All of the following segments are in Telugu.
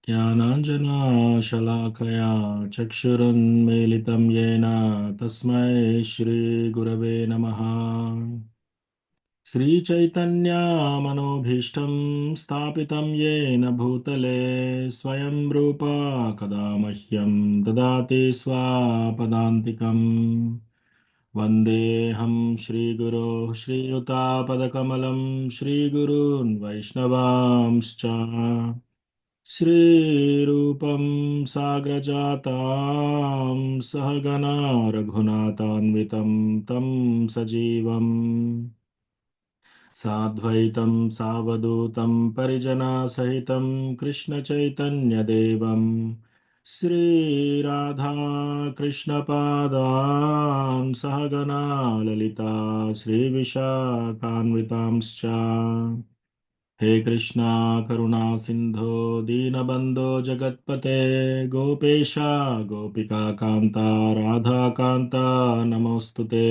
ज्ञानाञ्जनशलाकया चक्षुरुन्मीलितं येन तस्मै श्रीगुरवे नमः। श्रीचैतन्यमनोभीष्टं स्थापितं येन भूतले स्वयं रूपा कदा मह्यं ददाति स्वापदान्तिकम्। वन्देऽहं श्रीगुरोः श्रीयुतापदकमलं श्रीगुरून् वैष्णवांश्च श्रीरूपं साग्रजातां सहगना रघुनाथान्वितं तं सजीवम् साद्वैतं सावधूतं परिजनसहितं कृष्णचैतन्यदेवं श्रीराधा कृष्णपादान् सहगना ललिता श्रीविशाखान्वितांश्च। हे कृष्णा करुणा सिंधो दीनबंधो जगत्पते गोपेशा गोपिका कांता राधा कांता नमोस्तुते।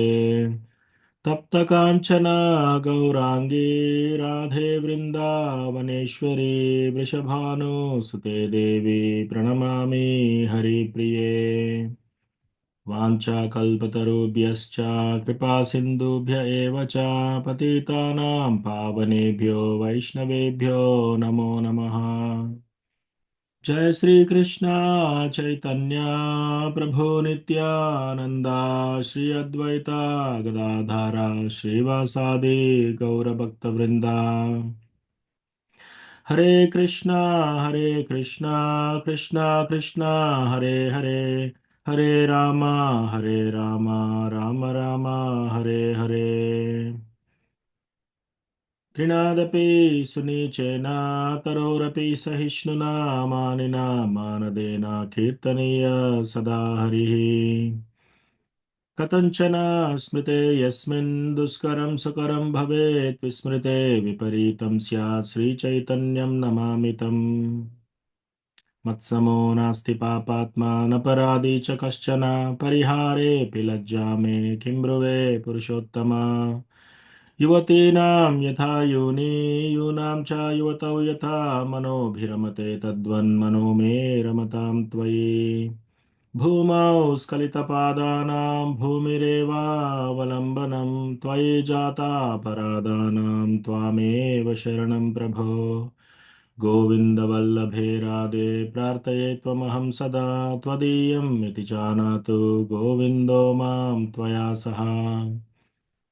तप्त कांचना गौरांगी राधे वृंदावनेश्वरी वृषभानुसुते देवी प्रणमामि हरिप्रिये। वाञ्छाकल्पतरुभ्यश्च कृपासिन्धुभ्य एव च पतितानां पावनेभ्यो वैष्णवेभ्यो नमो नमः। जय श्री कृष्ण चैतन्य प्रभु नित्यानंदा श्री अद्वैता गदाधारा श्रीवासादि गौरभक्तवृंदा। हरे कृष्णा कृष्णा कृष्णा हरे हरे हरे रामा राम राम हरे हरे। त्रिनादपि सुनीचेन तरोरपि सहिष्णुना मानिना मानदेन कीर्तनीय सदा हरिः। कथञ्चन स्मृते यस्मिन् दुष्करं सुकरं भवेत् विस्मृते विपरीतं स्यात् श्रीचैतन्यं नमामि तम्। मत्समो नास्ति पापात्मा नपराधी च कश्चन परिहारेऽपि लज्जा मे किं ब्रुवे पुरुषोत्तमा। युवतीनां यथा योनि यूनां च युवतौ यथा मनोभिरमते तद्वन्मनो मे रमतां त्वयि। भूमौ स्खलितपादानां भूमिरेवावलम्बनं त्वयि जाता परादानां त्वामेव शरणं प्रभो। गोविन्दवल्लभे राधे प्रार्थये त्वमहं सदा त्वदीयम् इति जानातु गोविन्दो मां त्वया सह।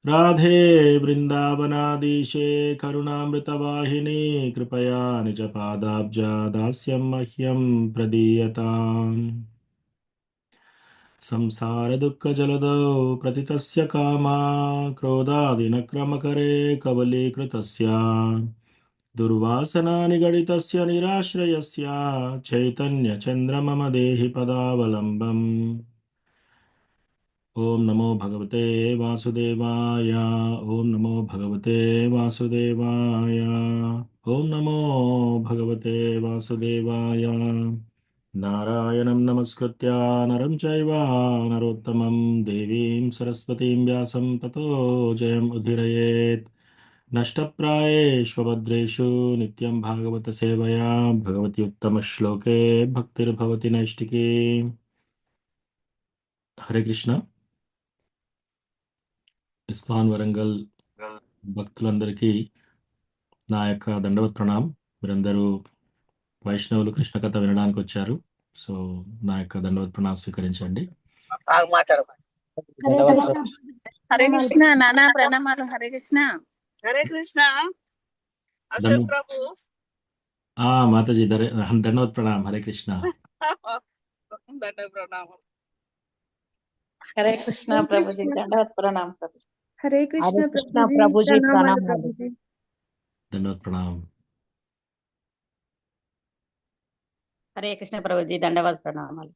राधे वृन्दावनाधीशे करुणामृतवाहिनी कृपया निजपादाब्जा दास्यं मह्यं प्रदीयताम्। संसारदुःखजलदौ प्रतितस्य कामा क्रोधादिनक्रमकरे कवलीकृतस्य दुर्वासना निगडितस्य निराश्रयस्य चैतन्यचन्द्रमम देहि पदावलम्बम्। ॐ नमो भगवते वासुदेवाय ॐ नमो भगवते वासुदेवाय ॐ नमो भगवते वासुदेवाय। नारायणं नमस्कृत्य नरं चैव नरोत्तमं देवीं सरस्वतीं व्यासं ततो जयम् उदीरयेत्। नष्टप्रायेष्वभद्रेषु नित्यं भागवत सेवया भगवति उत्तमश्लोके भक्तिर्भवति नैष्टिकी। हरे कृष्ణ। ఇస్కాన్ వరంగల్ భక్తులందరికీ నా యొక్క దండవత్ ప్రణామ్. మీరందరూ వైష్ణవులు కృష్ణ కథ వినడానికి వచ్చారు. సో నా యొక్క దండవత్ ప్రణామ్ స్వీకరించండి. బాగా మాట్లాడు. హరే కృష్ణ హరే కృష్ణ నానా ప్రణామాలు. హరే కృష్ణ. హరే కృష్ణ. అశోక్ దండ ప్రభు. మాతాజీ దండవత్ ప్రణామ్. హరే కృష్ణ. దండ ప్రణామం. హరే కృష్ణ ప్రభుజీ దండవత్ ప్రణామ్ ప్రభుజీ. హరే కృష్ణ హరే కృష్ణ ప్రభుజీ ప్రభుజీ ప్రణామాలు ప్రణామాలు. ప్రభుజీ. దండవత్ ప్రణామ్. హరే కృష్ణ ప్రభుజీ దండవత్ ప్రణామాలు.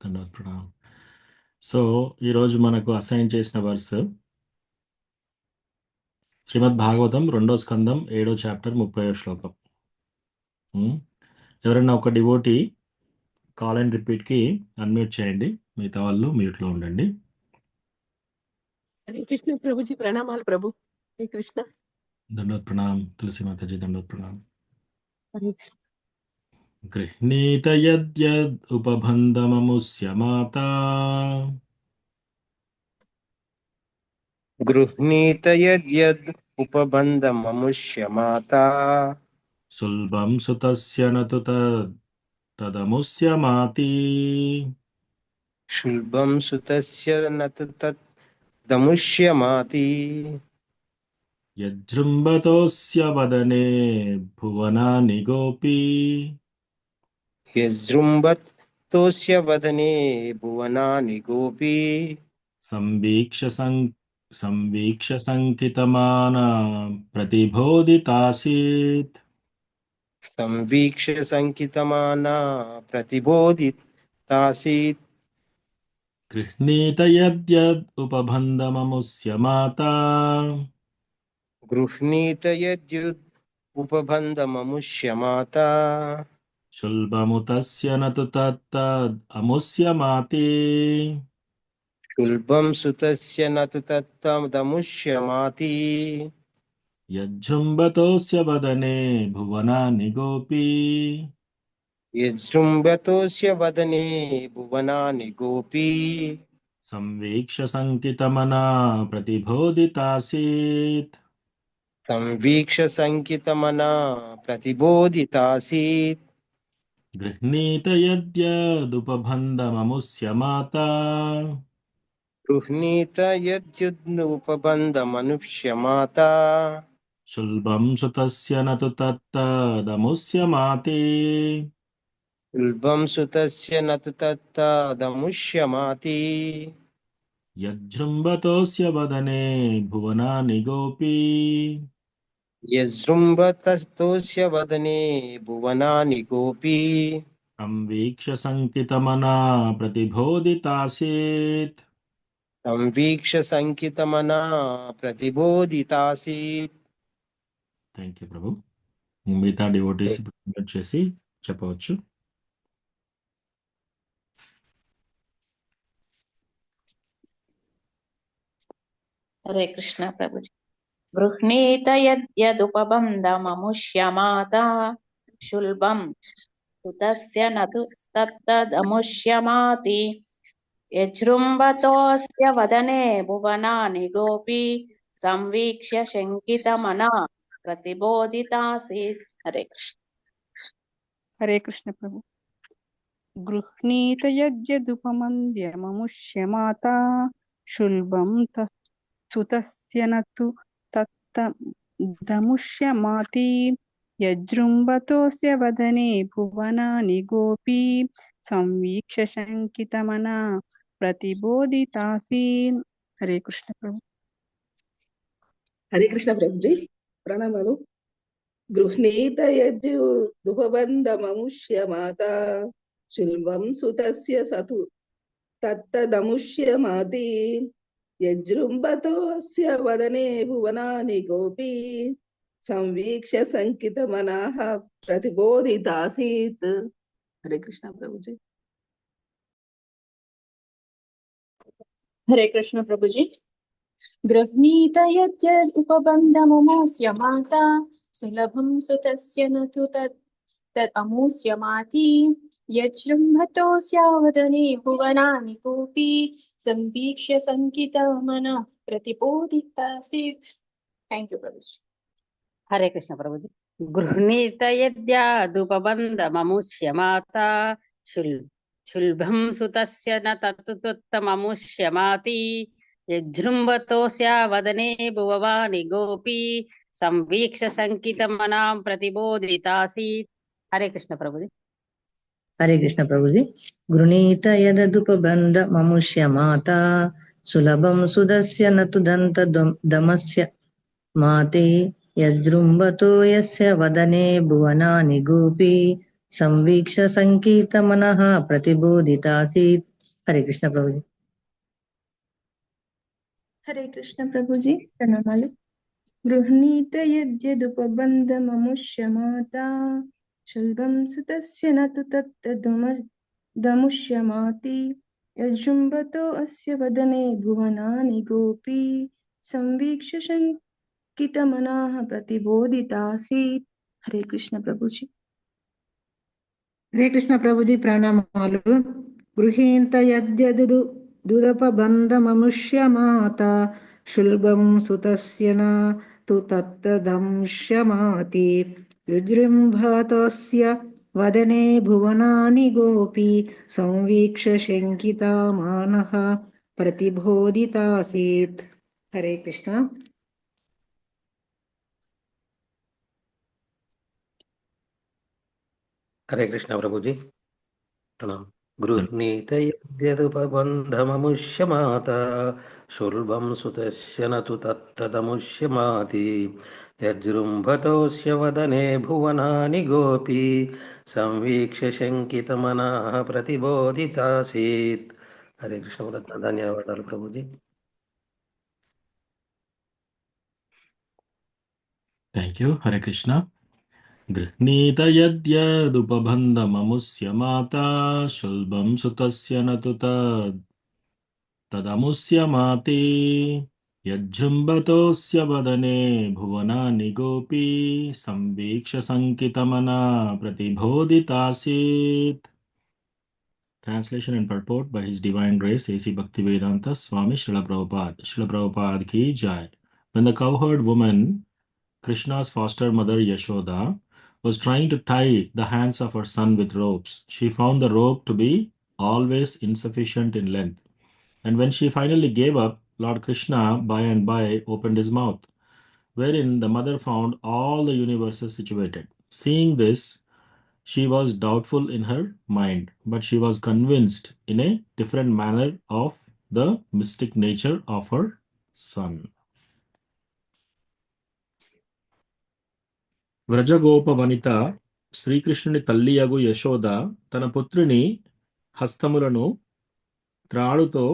దండవత్ ప్రణామ్. సో ఈరోజు మనకు అసైన్ చేసిన వర్స్ శ్రీమద్ భాగవతం 2వ స్కందం 7వ చాప్టర్ 30వ శ్లోకం. ఎవరైనా ఒక డివోటీ కాల్ అండ్ రిపీట్కి అన్మ్యూట్ చేయండి, మిగతా వాళ్ళు మ్యూట్లో ఉండండి. హరే కృష్ణ ప్రభుజీ ప్రణామాలు ప్రభు. హరే కృష్ణ. दंडवत प्रणाम तुलसी माता जी, दंडवत प्रणाम। गृह्णीत यद्यद् उपबन्धममुष्य माता गृह्णीत यद्यद् उपबन्धममुष्य माता सुलभं सुतस्य न तु तदमुष्य माति शुल्बं सुतस्य न तु तदमुष्यमाति यजृम्भतोऽस्य वदने भुवनानि गोपी यजृम्भतोऽस्य वदने भुवनानि गोपी संवीक्ष्य शङ्कितमाना प्रतिबोधितासीत्। संवीक्ष्य शङ्कितमाना प्रतिबोधितासीत्। गृह्णीत यद्यद् उपबन्धममुष्य माता गृह्णीत यद्युद् उपबन्धममुष्य माता शुल्बमुतस्य न तु तत्तदमुष्य माति शुल्बं सुतस्य न तु तत्तदमुष्यमाति यज्जृम्भतोऽस्य वदने भुवनानि गोपी यजृम्भतोऽस्य वदने भुवनानि गोपी संवीक्ष्य शङ्कितमना प्रतिबोधितासीत्। संवीक्ष्य शङ्कितमना प्रतिबोधितासीत्। गृह्णीत यद्यदुपबन्धममुष्य माता गृह्णीत यद्युद्नुपबन्धमनुष्यमाता शुल्बं सुतस्य न तु तत्तदमुष्य माति शुल्बं सुतस्य न तु तत्तदमुष्यमाति यज्जृम्भतोऽस्य वदने भुवनानि गोपी यजृम्भतस्तोऽस्य वदने भुवनानि गोपी संवीक्ष्य शङ्कितमना प्रतिबोधितासीत्। संवीक्ष्य शङ्कितमना प्रतिबोधितासीत्। థ్యాంక్ యూ ప్రభు. మిగతా డివోటీస్ వచ్చేసి చెప్పవచ్చు. हरे कृष्ण प्रभुजी। गृह्णीत यद्यदुपबन्धममुष्य माता शुल्बं सुतस्य न तु तत्तदमुष्यमाति यजृम्भतोऽस्य वदने भुवनानि गोपी संवीक्ष्य शङ्कितमना प्रतिबोधितासीत्। हरे कृष्ण। हरे कृष्ण प्रभु। गृह्णीत यद्यदुपमन्ध्यममुष्य माता शुल्बं सुतस्य न तु तत्तदमुष्यमाति यजृम्भतोऽस्य वदने भुवनानि गोपी संवीक्ष्य शङ्कितमना प्रतिबोधितासीत्। हरे कृष्ण प्रभु। हरे कृष्ण प्रभुजी प्रणमनु। गृह्णीत यद्युपबन्धममुष्य माता शुल्बं सुतस्य सतु तत्तदमुष्यमाति यजृम्भतो अस्य वदने भुवनानि गोपी संवीक्ष्य शङ्कितमनाः प्रतिबोधितासीत्। हरे कृष्ण प्रभुजी। हरे कृष्ण प्रभुजी। गृह्णीत यद्यदुपबन्धममुष्य माता सुलभं सुतस्य न तु तदमुष्यमाति यजृम्भतोऽस्य वदने भुवनानि गोपी संवीक्ष्य शङ्कितमनः प्रतिबोधितासीत्। थैंक यू प्रभुजी। हरे कृष्ण प्रभुजी। गृह्णीत यद्यदुपबन्धममुष्य माता शुल्भं सुतस्य न तत्तदमुष्यमाति यजृम्भतोऽस्य वदने भुवनानि गोपी संवीक्ष्य शङ्कितमनां प्रतिबोधितासीत्। हरे कृष्ण प्रभुजी। हरे कृष्ण प्रभुजी। गृणीत यददुपबन्धममुष्य माता सुलभं सुदस्य न तु दन्तदमस्य माते यजृम्भतो यस्य वदने भुवनानि गोपी संवीक्ष्य शङ्कितमनः प्रतिबोधितासीत्। हरे कृष्ण प्रभुजी। हरे कृष्ण प्रभुजी प्रणमामि। गृह्णीत यद्यदुपबन्धममुष्य माता शुल्बं सुतस्य न तु तत्तदमुष्यमाति यजृम्भतो अस्य वदने भुवनानि गोपी संवीक्ष्य शङ्कितमनः शङ्कितमनाः प्रतिबोधितासीत् हरे कृष्ण प्रभुजी హరే కృష్ణ ప్రభుజీ ప్రణామాలు. గృహీంత యద్యదు దుదపబంధమముష్యమాత శుల్బం సుతస్య న తు తత్తదంశ్యమాతి యుజృంభతస్య వదనే భువనాని గోపి సంవీక్ష శంకితామానః ప్రతిబోధితాసీత్. హరే కృష్ణ. హరే కృష్ణ ప్రభుజీ ప్రణామ్. గృహ్ణీత యద్యదుపబంధమముష్యమాత శుల్బం సుతస్య నతు తత్తదముష్యమాతి యజృంభతోస్య వదనే భువనాని గోపి సంవీక్ష శంకితమనాః ప్రతిబోధితాసీత్. హరే కృష్ణ. ధన్యవాదాలు ప్రభుజీ. Thank you. హరే కృష్ణ. గృహ్ణీత యద్యదుపబంధమముస్య మాతా శుల్బం సుతస్య నతు తదముస్యమాతి యజ్జృంభతోస్య వదనే భువనాని గోపీ సంవీక్ష సంకితమనా ప్రతిబోధితాసీత్. Translation and purport by His Divine Grace A.C. Bhaktivedanta Swami Srila Prabhupada. Srila Prabhupada ki jai. When the cowherd woman, Krishna's foster mother Yashoda, was trying to tie the hands of her son with ropes, she found the rope to be always insufficient in length. And when she finally gave up, Lord Krishna by and by opened his mouth, wherein the mother found all the universes situated. Seeing this, she was doubtful in her mind, but she was convinced in a different manner of the mystic nature of her son. వ్రజగోప వనిత శ్రీకృష్ణుని తల్లియగు యశోద తన పుత్రుని హస్తములను త్రాడుతో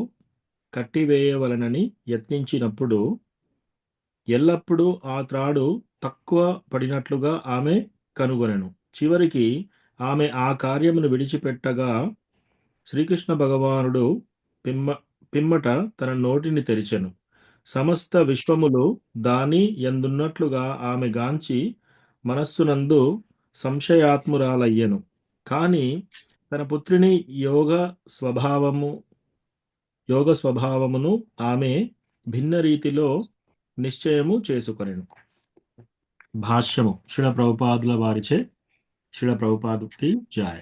కట్టివేయవలనని యత్నించినప్పుడు ఎల్లప్పుడూ ఆ త్రాడు తక్కువ పడినట్లుగా ఆమె కనుగొనెను. చివరికి ఆమె ఆ కార్యమును విడిచిపెట్టగా శ్రీకృష్ణ భగవానుడు పిమ్మట తన నోటిని తెరిచెను. సమస్త విశ్వములు దాని యందున్నట్లుగా ఆమె గాంచి మనస్సునందు సంశయాత్మురాలయ్యెను. కాని తన పుత్రిని యోగ స్వభావమును ఆమె భిన్న రీతిలో నిశ్చయము చేసుకొనెను. భాష్యము శ్రీల ప్రభుపాదుల వారిచే. శ్రీల ప్రభుపాదుకి జై.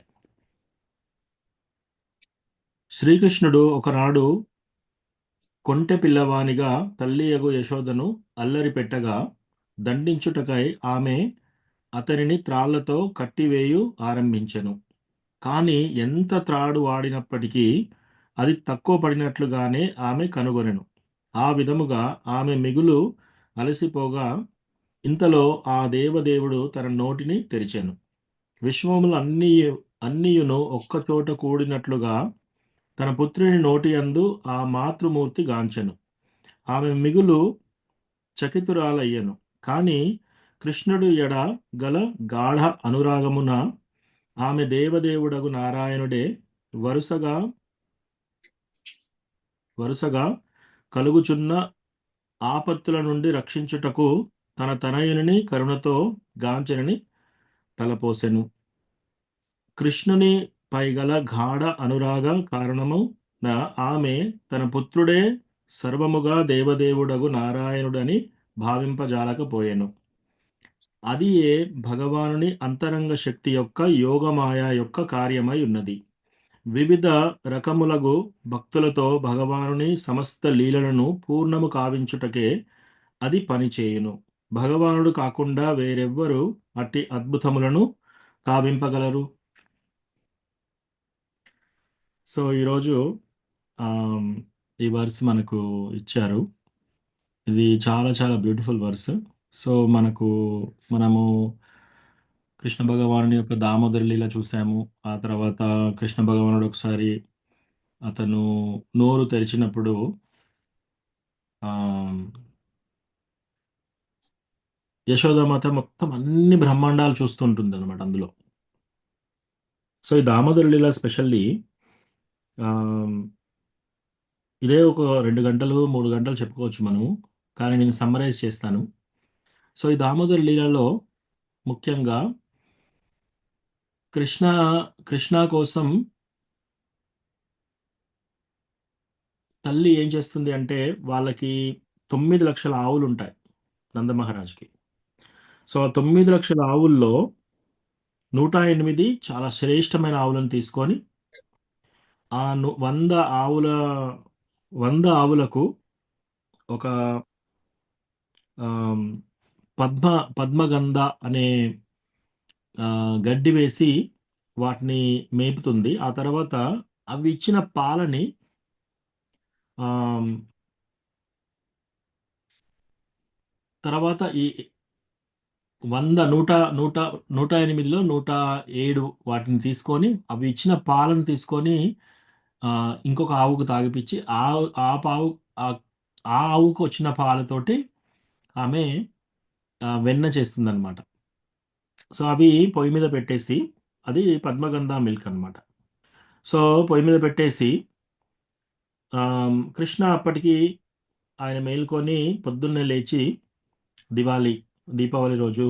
శ్రీకృష్ణుడు ఒకనాడు కొంటె పిల్లవానిగా తల్లియగు యశోదను అల్లరి పెట్టగా దండించుటకై ఆమె అతనిని త్రాళ్లతో కట్టివేయు ఆరంభించెను. కాని ఎంత త్రాడు వాడినప్పటికీ అది తక్కువ పడినట్లుగానే ఆమె కనుగొనెను. ఆ విధముగా ఆమె మిగులు అలసిపోగా ఇంతలో ఆ దేవదేవుడు తన నోటిని తెరిచెను. విశ్వములు అన్నియును ఒక్కచోట కూడినట్లుగా తన పుత్రుని నోటి యందు ఆ మాతృమూర్తి గాంచెను. ఆమె మిగులు చకితురాలయ్యను. కాని కృష్ణుడు ఎడ గల గాఢ అనురాగమున ఆమె దేవదేవుడగు నారాయణుడే వరుసగా కలుగుచున్న ఆపత్తుల నుండి రక్షించుటకు తన తనయుని కరుణతో గాంచెనని తలపోసెను. కృష్ణుని పైగల గాఢ అనురాగ కారణమున ఆమె తన పుత్రుడే సర్వముగా దేవదేవుడగు నారాయణుడని భావింపజాలకపోయెను. అది ఏ భగవానుని అంతరంగ శక్తి యొక్క యోగమాయ యొక్క కార్యమై ఉన్నది. వివిధ రకములగు భక్తులతో భగవానుని సమస్త లీలలను పూర్ణము కావించుటకే అది పనిచేయును. భగవానుడు కాకుండా వేరెవ్వరు అట్టి అద్భుతములను కావింపగలరు. సో ఈరోజు ఈ వర్స్ మనకు ఇచ్చారు. ఇది చాలా చాలా బ్యూటిఫుల్ వర్స్. సో మనము కృష్ణ భగవానుని యొక్క దామోదర లీల చూసాము. ఆ తర్వాత కృష్ణ భగవానుడు ఒకసారి అతను నోరు తెరిచినప్పుడు యశోదామాత మొత్తం అన్ని బ్రహ్మాండాలు చూస్తుంటుంది అనమాట అందులో. సో ఈ దామోదర లీల స్పెషల్లీ ఇదే ఒక 2 గంటలు 3 గంటలు చెప్పుకోవచ్చు మనము. కానీ నేను సమ్మరైజ్ చేస్తాను. సో ఈ దామోదర లీలలో ముఖ్యంగా కృష్ణ కృష్ణ కోసం తల్లి ఏం చేస్తుంది అంటే వాళ్ళకి 9 లక్షల ఆవులు ఉంటాయి నందమహారాజ్కి. సో ఆ 9 లక్షల ఆవుల్లో 108 చాలా శ్రేష్టమైన ఆవులను తీసుకొని ఆ 100 ఆవులకు ఒక ఆమ్, పద్మగంధ అనే గడ్డి వేసి వాటిని మేపుతుంది. ఆ తర్వాత అవి ఇచ్చిన పాలని ఆమ్, తర్వాత ఈ 108లో 107 వాటిని తీసుకొని అవి ఇచ్చిన పాలను తీసుకొని ఇంకొక ఆవుకు తాగిపించి ఆ పావు ఆ ఆ ఆవుకు వచ్చిన పాలతోటి ఆమె వెన్న చేస్తుంది అనమాట. సో అవి పొయ్యి మీద పెట్టేసి, అది పద్మగంధ మిల్క్ అన్నమాట. సో పొయ్యి మీద పెట్టేసి కృష్ణ అప్పటికి ఆయన మేల్కొని పొద్దున్నే లేచి దీపావళి రోజు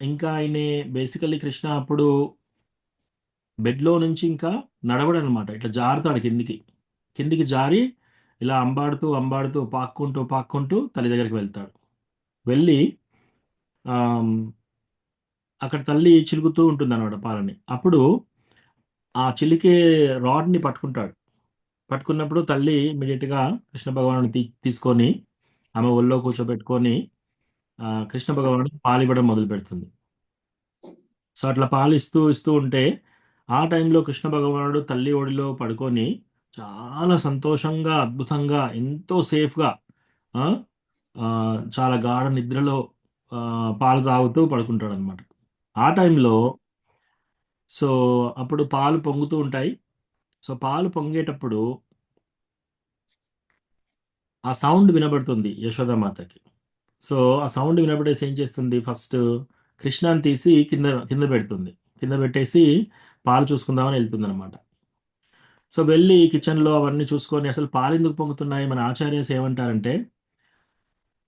ఇంకా ఆయన బేసికల్లీ కృష్ణ అప్పుడు బెడ్లో నుంచి ఇంకా నడవడు అనమాట. ఇట్లా జారుతాడు కిందికి జారి ఇలా అంబాడుతూ పాక్కుంటూ తల్లి దగ్గరికి వెళ్తాడు. వెళ్ళి ఆమ్, అక్కడ తల్లి చిలుకుతూ ఉంటుంది అనమాట పాలని. అప్పుడు ఆ చిలికే రాడ్ని పట్టుకున్నప్పుడు తల్లి ఇమీడియట్గా కృష్ణ భగవాను తీసుకొని ఆమె ఒళ్ళో కూర్చోబెట్టుకొని కృష్ణ భగవానుడు పాలు ఇవ్వడం మొదలు పెడుతుంది. సో అట్లా పాలు ఇస్తూ ఉంటే ఆ టైంలో కృష్ణ భగవానుడు తల్లి ఒడిలో పడుకొని చాలా సంతోషంగా, అద్భుతంగా, ఎంతో సేఫ్గా చాలా గాఢ నిద్రలో పాలు తాగుతూ పడుకుంటాడు అనమాట. ఆ టైంలో సో అప్పుడు పాలు పొంగుతూ ఉంటాయి. సో పాలు పొంగేటప్పుడు ఆ సౌండ్ వినబడుతుంది యశోదామాతకి. సో ఆ సౌండ్ వినబడేసి ఏం చేస్తుంది, ఫస్ట్ కృష్ణాని తీసి కింద పెడుతుంది. కింద పెట్టేసి పాలు చూసుకుందామని వెళ్తుంది అనమాట. సో వెళ్ళి కిచెన్లో అవన్నీ చూసుకొని అసలు పాలు ఎందుకు పొంగుతున్నాయి, మన ఆచార్యస్ ఏమంటారంటే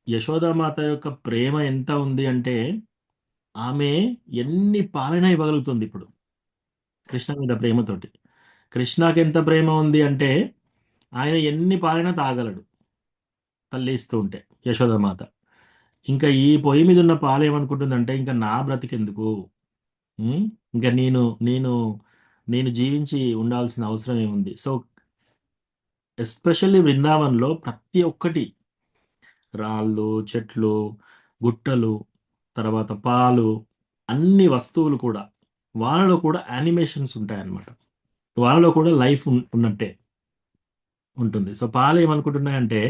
యశోదామాత యొక్క ప్రేమ ఎంత ఉంది అంటే ఆమె ఎన్ని పాలైనా ఇవ్వగలుగుతుంది ఇప్పుడు కృష్ణ మీద ప్రేమతోటి. కృష్ణకి ఎంత ప్రేమ ఉంది అంటే ఆయన ఎన్ని పాలైనా తాగలడు తల్లి ఇస్తూ ఉంటే యశోదామాత. ఇంకా ఈ పొయ్యి మీద ఉన్న పాలు ఏమనుకుంటుందంటే ఇంకా నా బ్రతికెందుకు, ఇంకా నేను జీవించి ఉండాల్సిన అవసరం ఏముంది. సో ఎస్పెషల్లీ బృందావన్లో ప్రతి ఒక్కటి, రాళ్ళు, చెట్లు, గుట్టలు, తర్వాత పాలు, అన్ని వస్తువులు కూడా వాళ్ళలో కూడా యానిమేషన్స్ ఉంటాయన్నమాట. వాళ్ళలో కూడా లైఫ్ ఉన్నట్టే ఉంటుంది. సో పాలు ఏమనుకుంటున్నాయంటే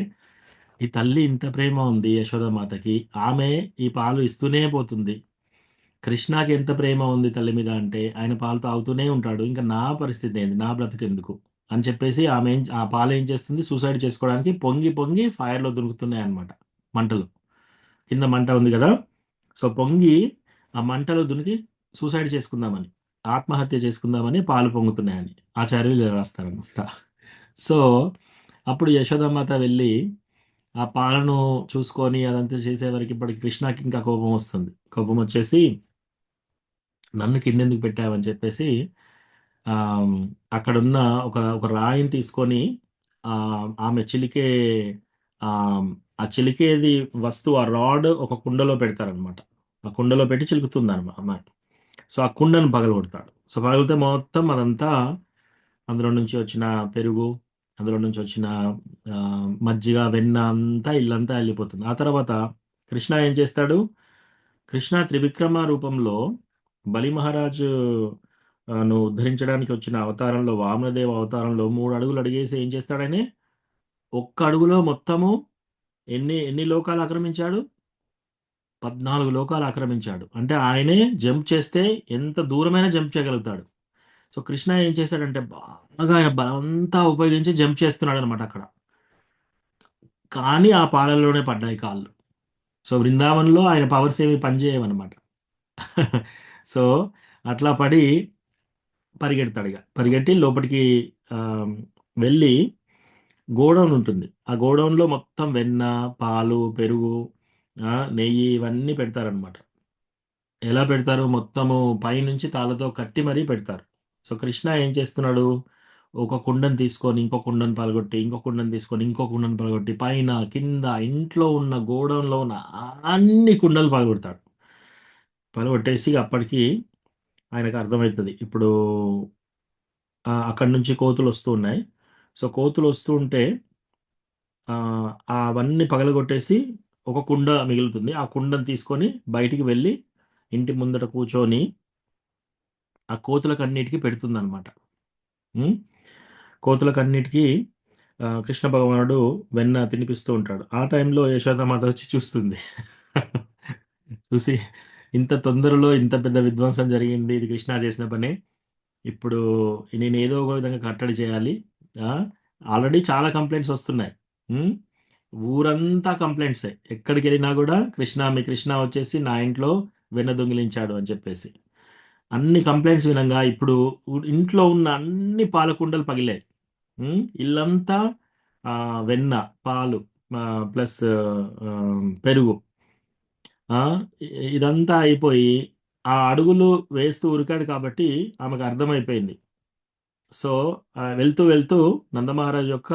ఈ తల్లి ఇంత ప్రేమ ఉంది యశోదామాతకి, ఆమె ఈ పాలు ఇస్తూనే పోతుంది. కృష్ణకి ఎంత ప్రేమ ఉంది తల్లి మీద అంటే ఆయన పాలు తాగుతూనే ఉంటాడు, ఇంకా నా పరిస్థితి ఏంది, నా బ్రతికెందుకు అని చెప్పేసి ఆ పాలు ఏం చేస్తుంది, సూసైడ్ చేసుకోవడానికి పొంగి ఫైర్లో దొరుకుతున్నాయి అనమాట. మంటలు కింద మంట ఉంది కదా, సో పొంగి ఆ మంటలో దునికి సూసైడ్ చేసుకుందామని, ఆత్మహత్య చేసుకుందామని పాలు పొంగుతున్నాయని ఆచార్యులు ఇలా రాస్తారనమాట. సో అప్పుడు యశోదామాత వెళ్ళి ఆ పాలను చూసుకొని అదంతా చేసేవరకు ఇప్పటికి కృష్ణకి ఇంకా కోపం వచ్చేసి నన్ను కిందెందుకు పెట్టావని చెప్పేసి అక్కడున్న ఒక రాయిని తీసుకొని ఆమె ఆ చిలికేది వస్తువు, ఆ రాడ్ ఒక కుండలో పెడతారనమాట. ఆ కుండలో పెట్టి చిలుకుతుంది అమ్మాయి. సో ఆ కుండను పగలగొడతాడు. సో పగిలితే మొత్తం అదంతా, అందులో నుంచి వచ్చిన పెరుగు, అందులో నుంచి వచ్చిన మజ్జిగ, వెన్న అంతా ఇల్లంతా వెళ్ళిపోతుంది. ఆ తర్వాత కృష్ణ ఏం చేస్తాడు, కృష్ణ త్రివిక్రమ రూపంలో బలి మహారాజు ఉద్ధరించడానికి వచ్చిన అవతారంలో, వామనదేవ అవతారంలో 3 అడుగులు అడిగేసి ఏం చేస్తాడని, 1 అడుగులో మొత్తము ఎన్ని లోకాలు ఆక్రమించాడు, 14 లోకాలు ఆక్రమించాడు. అంటే ఆయనే జంప్ చేస్తే ఎంత దూరమైనా జంప్ చేయగలుగుతాడు. సో కృష్ణ ఏం చేశాడంటే బాగా ఆయన బలంతా ఉపయోగించి జంప్ చేస్తున్నాడు అనమాట అక్కడ. కానీ ఆ పాలల్లోనే పడ్డాయి కాళ్ళు. సో బృందావన్లో ఆయన పవర్స్ ఏమి పనిచేయవన్నమాట. సో అట్లా పడి పరిగెడతాడు. పరిగెట్టి లోపలికి వెళ్ళి గోడౌన్ ఉంటుంది. ఆ గోడౌన్లో మొత్తం వెన్న, పాలు, పెరుగు నెయ్యి ఇవన్నీ పెడతారనమాట. ఎలా పెడతారు? మొత్తము పైనుంచి తాళ్ళతో కట్టి మరీ పెడతారు. సో, కృష్ణ ఏం చేస్తున్నాడు? ఒక కుండను తీసుకొని, ఇంకో కుండను పలగొట్టి, ఇంకో కుండను తీసుకొని, ఇంకో కుండను పలగొట్టి, పైన, కింద, ఇంట్లో ఉన్న గోడౌన్‌లో ఉన్న అన్ని కుండలు పలగొడతాడు. పలగొట్టేసి అప్పటికి ఆయనకు అర్థమైతది. ఇప్పుడు అక్కడి నుంచి కోతులొస్తూ ఉన్నాయి. సో, కోతులొస్తూ ఉంటే అవన్నీ పగలగొట్టేసి ఒక కుండ మిగులుతుంది. ఆ కుండను తీసుకొని బయటికి వెళ్ళి ఇంటి ముందట కూర్చొని ఆ కోతులకన్నిటికి పెడుతుందనమాట. హ్మ్. కోతులకన్నిటికి కృష్ణ భగవానుడు వెన్న తినిపిస్తూ ఉంటాడు. ఆ టైంలో యశోదామాత వచ్చి చూస్తుంది. చూసి ఇంత తొందరలో ఇంత పెద్ద విధ్వంసం జరిగింది. ఇది కృష్ణ చేసిన పనే. ఇప్పుడు నేను ఏదో ఒక విధంగా కట్టడి చేయాలి. ఆ! ఆల్రెడీ చాలా కంప్లెయింట్స్ వస్తున్నాయి. హ్మ్. ఊరంతా కంప్లెయింట్సే. ఎక్కడికెళ్ళినా గూడా మీ కృష్ణ వచ్చేసి నా ఇంట్లో వెన్న దొంగిలించాడు అని చెప్పేసి. అన్ని కంప్లెయింట్స్ వినంగా ఇప్పుడు ఇంట్లో ఉన్న అన్ని పాల కుండలు పగిలాయి. ఇల్లంతా వెన్న, పాలు ప్లస్ పెరుగు. ఆ! ఇదంతా అయిపోయి ఆ అడుగులు వేస్తూ ఉరికాడు కాబట్టి ఆమెకు అర్థమైపోయింది. సో, వెళ్తూ వెళ్తూ నందమహారాజు యొక్క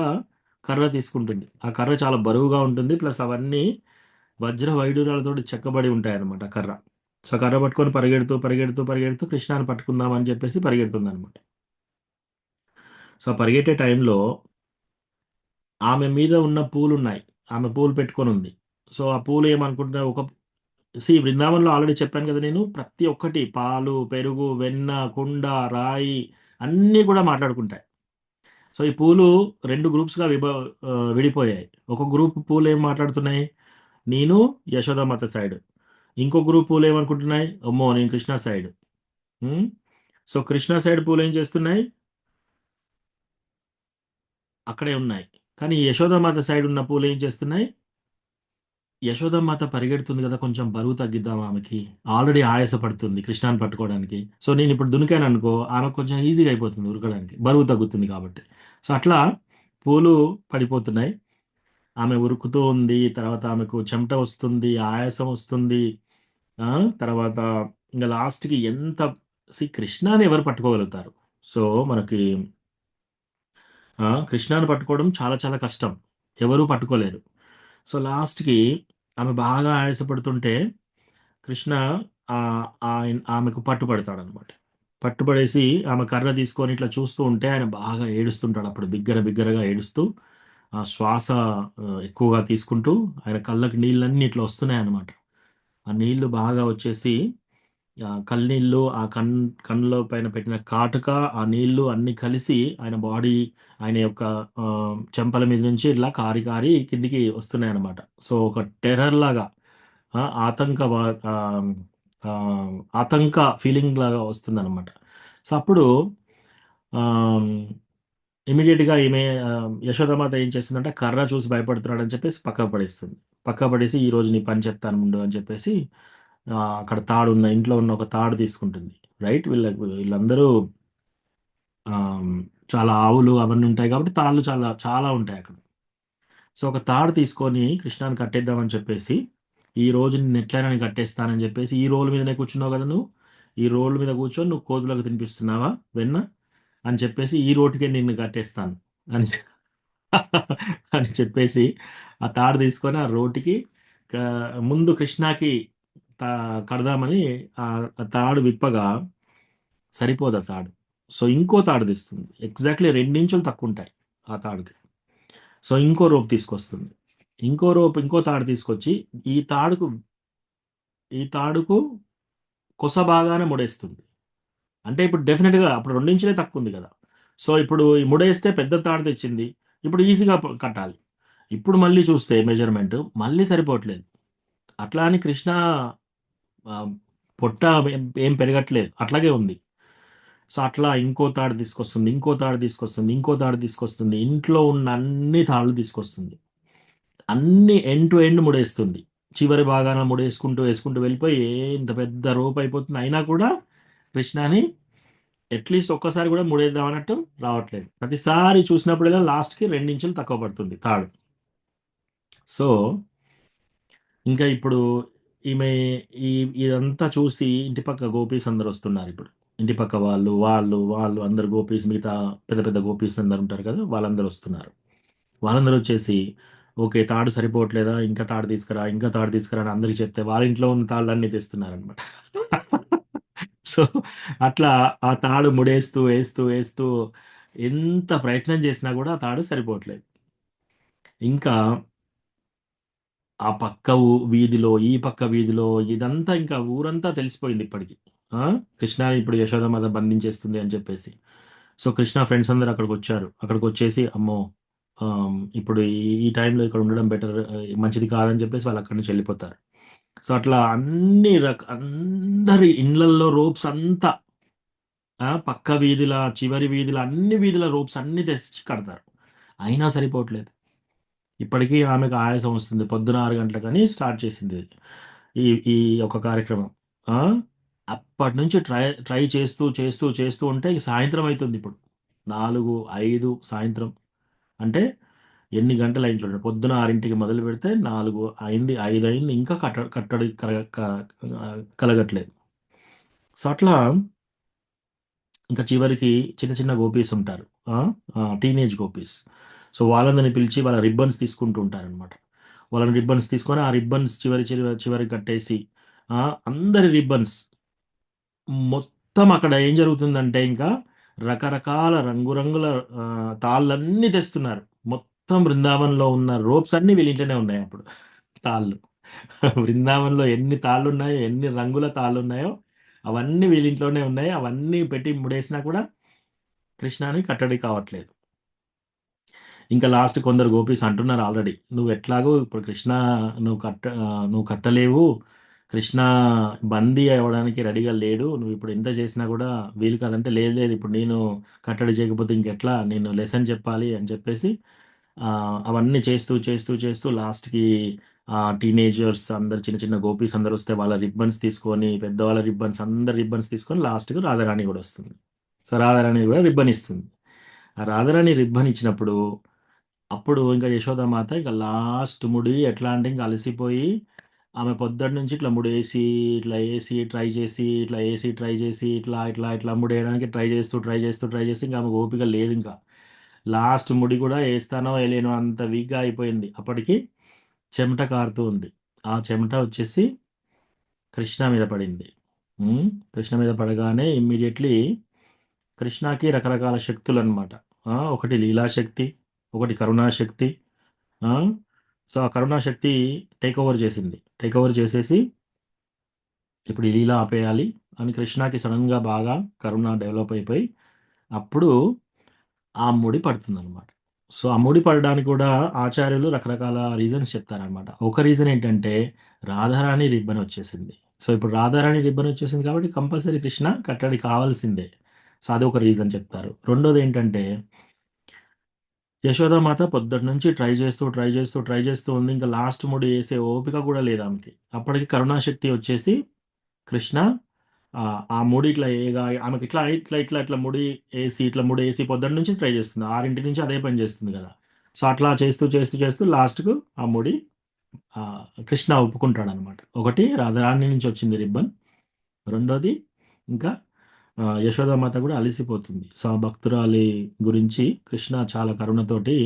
కర్ర తీసుకుంటుంది. ఆ కర్ర చాలా బరువుగా ఉంటుంది. ప్లస్ అవన్నీ వజ్ర వైడూర్యాలతోటి చెక్కబడి ఉంటాయన్నమాట కర్ర. సో, కర్ర పట్టుకొని పరిగెడుతూ, పరిగెడుతూ, పరిగెడుతూ కృష్ణాని పట్టుకుందాం అని చెప్పేసి పరిగెడుతుందన్నమాట. సో, పరిగెట్టే టైంలో ఆమె మీద ఉన్న పూలున్నాయి. ఆమె పూలు పెట్టుకొనుంది. సో, ఆ పూలు ఏమనుకుంటున్నాయి బృందావనంలో ఆల్రెడీ చెప్పాను కదా నేను. ప్రతి ఒక్కటి పాలు, పెరుగు, వెన్న, కుండ, రాయి అన్నీ కూడా మాట్లాడుకుంటాయి. సో, ఈ పూలు 2 గ్రూప్స్‌గా విడిపోయాయి. ఒక గ్రూప్ పూలు ఏం మాట్లాడుతున్నాయి? నేను యశోదామాత సైడ్. ఇంకో గ్రూప్ పూలు ఏమనుకుంటున్నాయి? అమ్మో! నేను కృష్ణ సైడ్. హ్మ్. సో, కృష్ణ సైడ్ పూలు ఏం చేస్తున్నాయి? అక్కడే ఉన్నాయి. కానీ యశోదామాత సైడ్ ఉన్న పూలు ఏం చేస్తున్నాయి? యశోదమాత పరిగెడుతుంది కదా! కొంచెం బరువు తగ్గిద్దాం ఆమెకి. ఆల్రెడీ ఆయాసపడుతుంది కృష్ణాని పట్టుకోవడానికి. సో, నేనిప్పుడు దునికాననుకో ఆమెకు కొంచెం ఈజీగా అయిపోతుంది ఉరకడానికి. బరువు తగ్గుతుంది కాబట్టి. సో, అట్లా పూలు పడిపోతున్నాయి. ఆమె ఉరుకుతూ ఉంది. తర్వాత ఆమెకు చెమట వస్తుంది. ఆయాసం వస్తుంది. ఆ! తర్వాత ఇంగ లాస్ట్‌కి కృష్ణాని ఎవరు పట్టుకోగలుగుతారు? సో, మనకి కృష్ణాని పట్టుకోవడం చాలా చాలా కష్టం. ఎవరు పట్టుకోలేరు. సో, లాస్ట్‌కి ఆమె బాగా ఆయాసపడుతుంటే కృష్ణ ఆమెకు పట్టుబడతాడనమాట. పట్టుబడేసి ఆమె కర్ర తీసుకొని ఇట్లా చూస్తూ ఉంటే ఆయన బాగా ఏడుస్తుంటాడు. అప్పుడు బిగ్గర బిగ్గరగా ఏడుస్తూ ఆ శ్వాస ఎక్కువగా తీసుకుంటూ ఆయన కళ్ళకి నీళ్ళన్నీ ఇట్లా వస్తున్నాయన్నమాట. ఆ నీళ్లు బాగా వచ్చేసి కన్నీళ్ళు కన్నులో పైన పెట్టిన కాటుక, ఆ నీళ్లు అన్నీ కలిసి ఆయన బాడీ, ఆయన యొక్క చెంపల మీద నుంచి ఇట్లా కారి కారి కిందికి వస్తున్నాయన్నమాట. సో, ఒక టెర్రర్ లాగా ఆ! ఆహ్, ఆతంక ఫీలింగ్ లాగా వస్తుందనమాట. సో, అప్పుడు ఆహ్, ఇమ్మీడియేట్‌గా యశోదామాత ఏం చేస్తుందంటే కర్ర చూసి భయపడుతున్నాడని చెప్పేసి పక్కకు పడేస్తుంది. పక్కకు పడేసి ఈరోజు నీ పని చెప్తాను ఉండు అని చెప్పేసి అక్కడ ఇంట్లో ఉన్న ఒక తాడు తీసుకుంటుంది. రైట్? వీళ్ళందరూ ఆహ్, చాలా ఆవులు అవన్నీ ఉంటాయి కాబట్టి తాళ్ళు చాలా చాలా ఉంటాయక్కడ. సో, ఒక తాడు తీసుకొని కృష్ణాని కట్టేద్దామని చెప్పేసి, ఈరోజు నిన్నెట్లైనా నేను కట్టేస్తానని జెప్పేసి, ఈ రోలు మీదనే కూర్చున్నావు గదా నువ్వు. ఈ రోలు మీద కూర్చొని నువ్వు కోతులకు తినిపిస్తున్నావా వెన్న? అని చెప్పేసి, ఈ రోటికే నిన్ను కట్టేస్తాను అని అని చెప్పేసి, ఆ తాడు తీసుకొని ఆ రోటికి కా ముందు కృష్ణాకి తా కడదామని ఆ తాడు విప్పగా సరిపోదు ఆ తాడు. సో, ఇంకో తాడు తెస్తుంది. ఎగ్జాక్ట్‌లీ 2 ఇంచులు తక్కువుంటాయి ఆ తాడుకి. సో, ఇంకో రోప్ తీసుకొస్తుంది. ఇంకో తాడు తీసుకొచ్చి ఈ తాడుకు ఈ తాడుకు కొస భాగాన ముడేస్తుంది. అంటే ఇప్పుడు డెఫినిట్‌గా అప్పుడు 2 ఇంచులే తక్కువుంది గదా! సో, ఇప్పుడు ఈ ముడేస్తే పెద్ద తాడు తెచ్చింది. ఇప్పుడు ఈజీగా కట్టాలి. ఇప్పుడు మళ్ళీ చూస్తే మెజర్‌మెంట్ మళ్ళీ సరిపోవట్లేదు. అట్లా అని కృష్ణ ఆహ్, పొట్ట ఏం పెరగట్లేదు. అట్లాగే ఉంది. సో, అట్లా ఇంకో తాడు తీసుకొస్తుంది. ఇంకో తాడు తీసుకొస్తుంది. ఇంకో తాడు తీసుకొస్తుంది. ఇంట్లో ఉన్న అన్ని తాళ్ళు తీసుకొస్తుంది. అన్ని ఎండ్ టు ఎండ్ ముడేస్తుంది. చివరి భాగాన ముడేసుకుంటూ, వేసుకుంటూ వెళ్ళిపోయి ఇంత పెద్ద రోప్ అయిపోతుంది. అయినా కూడా కృష్ణని అట్‌లీస్ట్ ఒక్కసారి కూడా ముడేద్దాం అన్నట్టు రావట్లేదు. ప్రతిసారి చూసినప్పుడల్లా లాస్ట్‌కి 2 ఇంచులు తక్కువ పడుతుంది తాడు. సో, ఇంకా ఇప్పుడు ఈమె ఈ ఇదంతా చూసి ఇంటి పక్క గోపీస్ అందరూ వస్తున్నారు ఇప్పుడు. ఇంటి పక్క వాళ్ళు అందరు గోపీస్, మిగతా పెద్ద పెద్ద గోపీస్ అందరూ ఉంటారు కదా! వాళ్ళందరూ వస్తున్నారు. వాళ్ళందరూ వచ్చేసి, "ఓకే. తాడు సరిపోవట్లేదా? ఇంకా తాడు తీసుకురా, ఇంకా తాడు తీసుకురా" అని అందరికి చెప్తే వాళ్ళ ఇంట్లో ఉన్న తాళ్ళన్నీ తెస్తున్నారనమాట. సో, అట్లా ఆ తాడు ముడేస్తూ, ఏస్తూ ఎంత ప్రయత్నం చేసినా కూడా ఆ తాడు సరిపోవట్లేదు. ఇంకా ఆ పక్క వీధిలో, ఈ పక్క వీధిలో ఇదంతా ఇంకా ఊరంతా తెలిసిపోయింది ఇప్పటికి. ఆ! కృష్ణని ఇప్పుడు యశోదమాత బంధించేస్తుంది అని చెప్పేసి. సో, కృష్ణ ఫ్రెండ్స్ అందరూ అక్కడికొచ్చారు. అక్కడికొచ్చేసి అమ్మో! ఇప్పుడు ఈ టైంలో ఇక్కడ ఉండడం బెటర్, మంచిది కాదని చెప్పేసి వాళ్ళు అక్కడి నుంచి వెళ్ళిపోతారు. సో, అట్లా అందరి ఇండ్లల్లో రోప్స్ అంతా పక్క వీధిల, చివరి వీధిల, అన్ని వీధుల రోప్స్ అన్నీ తెచ్చి కడతారు. అయినా సరిపోవట్లేదు. ఇప్పటికీ ఆమెకు ఆయాసం వస్తుంది. పొద్దున 6 గంటలకని స్టార్ట్ చేసింది ఈ ఈ ఒక కార్యక్రమం. ఆ! అప్పటినుంచి ట్రై చేస్తూ ఉంటే ఇక సాయంత్రం అయితుందిప్పుడు. 4, 5 సాయంత్రం. అంటే ఎన్ని గంటలయింది చూడండి. పొద్దున 6కి మొదలుపెడితే 4 అయింది, 5 అయింది. ఇంకా కట్టడి కలగట్లేదు. సో, అట్లా ఇంకా చివరికి చిన్న చిన్న గోపీస్ ఉంటారు. టీనేజ్ గోపీస్. సో, వాళ్ళందరిని పిలిచి వాళ్ళ రిబ్బన్స్ తీసుకుంటూ ఉంటారనమాట. వాళ్ళని రిబ్బన్స్ తీసుకొని ఆ రిబ్బన్స్ చివరికి కట్టేసి అందరి రిబ్బన్స్ మొత్తం అక్కడ ఏం జరుగుతుందంటే ఇంకా రకరకాల రంగురంగుల తాళ్ళన్నీ తెస్తున్నారు. మొత్తం బృందావనంలో ఉన్న రోప్స్ అన్నీ వీళ్ళ ఇంట్లోనే ఉన్నాయి అప్పుడు. తాళ్ళు. బృందావనంలో ఎన్ని తాళ్ళున్నాయో, ఎన్ని రంగుల తాళ్ళున్నాయో అవన్నీ వీళ్ళ ఇంట్లోనే ఉన్నాయి. అవన్నీ పెట్టి ముడేసినా కూడా కృష్ణని కట్టడి కావట్లేదు. ఇంకా లాస్ట్ కొందరు గోపీస్ అంటున్నారు ఆల్రెడీ, "నువ్వు ఎట్లాగో ఇప్పుడు కృష్ణ నువ్వు కట్టలేవు. కృష్ణ బందీ అవ్వడానికి రెడీగా లేడు. నువ్వు ఇప్పుడు ఎంత చేసినా కూడా వీలు కాదంటే" "లేదు లేదు, ఇప్పుడు నేను కట్టడి చేయకపోతే ఇంకెట్లా, నేను లెసన్ చెప్పాలి" అని చెప్పేసి అవన్నీ చేస్తూ లాస్ట్‌కి టీనేజర్స్ అందరు, చిన్న చిన్న గోపీస్ అందరూ వస్తే వాళ్ళ రిబ్బన్స్ తీసుకొని, పెద్దవాళ్ళ రిబ్బన్స్, అందరి రిబ్బన్స్ తీసుకొని లాస్ట్‌కి రాధారాణి కూడా వస్తుంది. సో, రాధారాణి కూడా రిబ్బన్ ఇస్తుంది. ఆ రాధారాణి రిబ్బన్ ఇచ్చినప్పుడు అప్పుడు ఇంకా యశోదామాత ఇక లాస్ట్ ముడి ఎట్లా అంటే ఇంక అలసిపోయి ఆమె పొద్దున్నుంచి ఇట్లా ముడేసి, ఇట్లా ఏసి ట్రై చేసి, ఇట్లా ఏసి ట్రై చేసి, ఇట్లా ముడేయడానికి ట్రై చేసి ఇంక ఆమెకు ఓపిక లేదింకా. లాస్ట్ ముడి కూడా ఏస్తానో ఏయలేనో అంత వీక్‌గా అయిపోయింది. అప్పటికి చెమట కారుతూ ఉంది. ఆ చెమట వచ్చేసి కృష్ణ మీద పడింది. కృష్ణ మీద పడగానే ఇమ్మీడియేట్‌లీ కృష్ణకి రకరకాల శక్తులనమాట. ఒకటి లీలాశక్తి, ఒకటి కరుణాశక్తి. ఆ! సో, ఆ కరుణాశక్తి టేక్ ఓవర్ చేసింది. టేక్ ఓవర్ చేసేసి ఇప్పుడు ఈ లీల ఆపేయాలి అని కృష్ణకి సడెన్‌గా బాగా కరుణ డెవలప్ అయిపోయి అప్పుడు ఆ ముడి పడుతుందనమాట. సో, ఆ ముడి పడడానికి కూడా ఆచార్యులు రకరకాల రీజన్స్ చెప్తారనమాట. ఒక రీజన్ ఏంటంటే రాధారాణి రిబ్బన్ వచ్చేసింది. సో, ఇప్పుడు రాధారాణి రిబ్బన్ వచ్చేసింది కాబట్టి కంపల్సరీ కృష్ణ కట్టడి కావాల్సిందే. సో, అదొక రీజన్ చెప్తారు. రెండోదేంటంటే యశోదామాత పొద్దున్నుంచి ట్రై చేస్తూ ఉంది. ఇంకా లాస్ట్ ముడి ఏసే ఓపిక కూడా లేదు ఆమెకి. అప్పటికి కరుణాశక్తి వచ్చేసి కృష్ణ ఆ ముడి ఇట్లా ఆమెకి ఇట్లా ముడేసి పొద్దున్నుంచి ట్రై చేస్తుంది. 6 నుంచి అదే పని చేస్తుంది కదా! సో, అట్లా చేస్తూ లాస్ట్‌కు ఆ ముడి కృష్ణ ఒప్పుకుంటాడనమాట. ఒకటి రాధారాణి నుంచి వచ్చింది రిబ్బన్. రెండోది ఇంకా యశోదామాత కూడా అలిసిపోతుంది. సో, ఆ భక్తురాలి గురించి కృష్ణ చాలా కరుణతోటి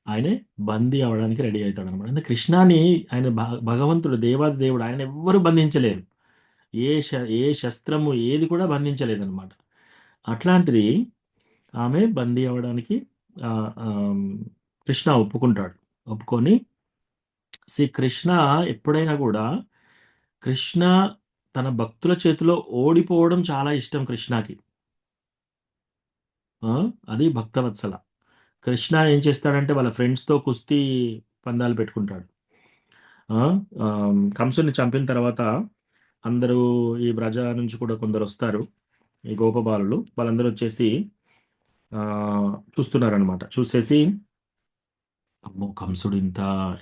ఆయనే బందీ అవ్వడానికి రెడీ అయితాడనమాట. అంటే కృష్ణని ఆయన భగవంతుడు, దేవాది దేవుడు. ఆయనని ఎవ్వరు బంధించలేరు. ఏ ఏ శస్త్రము ఏది కూడా బంధించలేదనమాట. అట్లాంటిది ఆమె బందీ అవ్వడానికి ఆహ్, ఆహ్, కృష్ణ ఒప్పుకుంటాడు. ఒప్పుకొని కృష్ణ ఎప్పుడైనా కూడా కృష్ణ తన భక్తుల చేతిలో ఓడిపోవడం చాలా ఇష్టం కృష్ణకి. ఆ! అది భక్తవత్సల. కృష్ణ ఏం చేస్తాడంటే వాళ్ళ ఫ్రెండ్స్‌తో కుస్తీ పందాలు పెట్టుకుంటాడు. ఆ! కంసుడిని చంపిన తర్వాత అందరూ ఈ వ్రజ నుంచి కూడా కొందరొస్తారు. ఈ గోపబాలులు. వాళ్ళందరూ వచ్చేసి చూస్తున్నారనమాట. చూసేసి అమ్మో! కంసుడు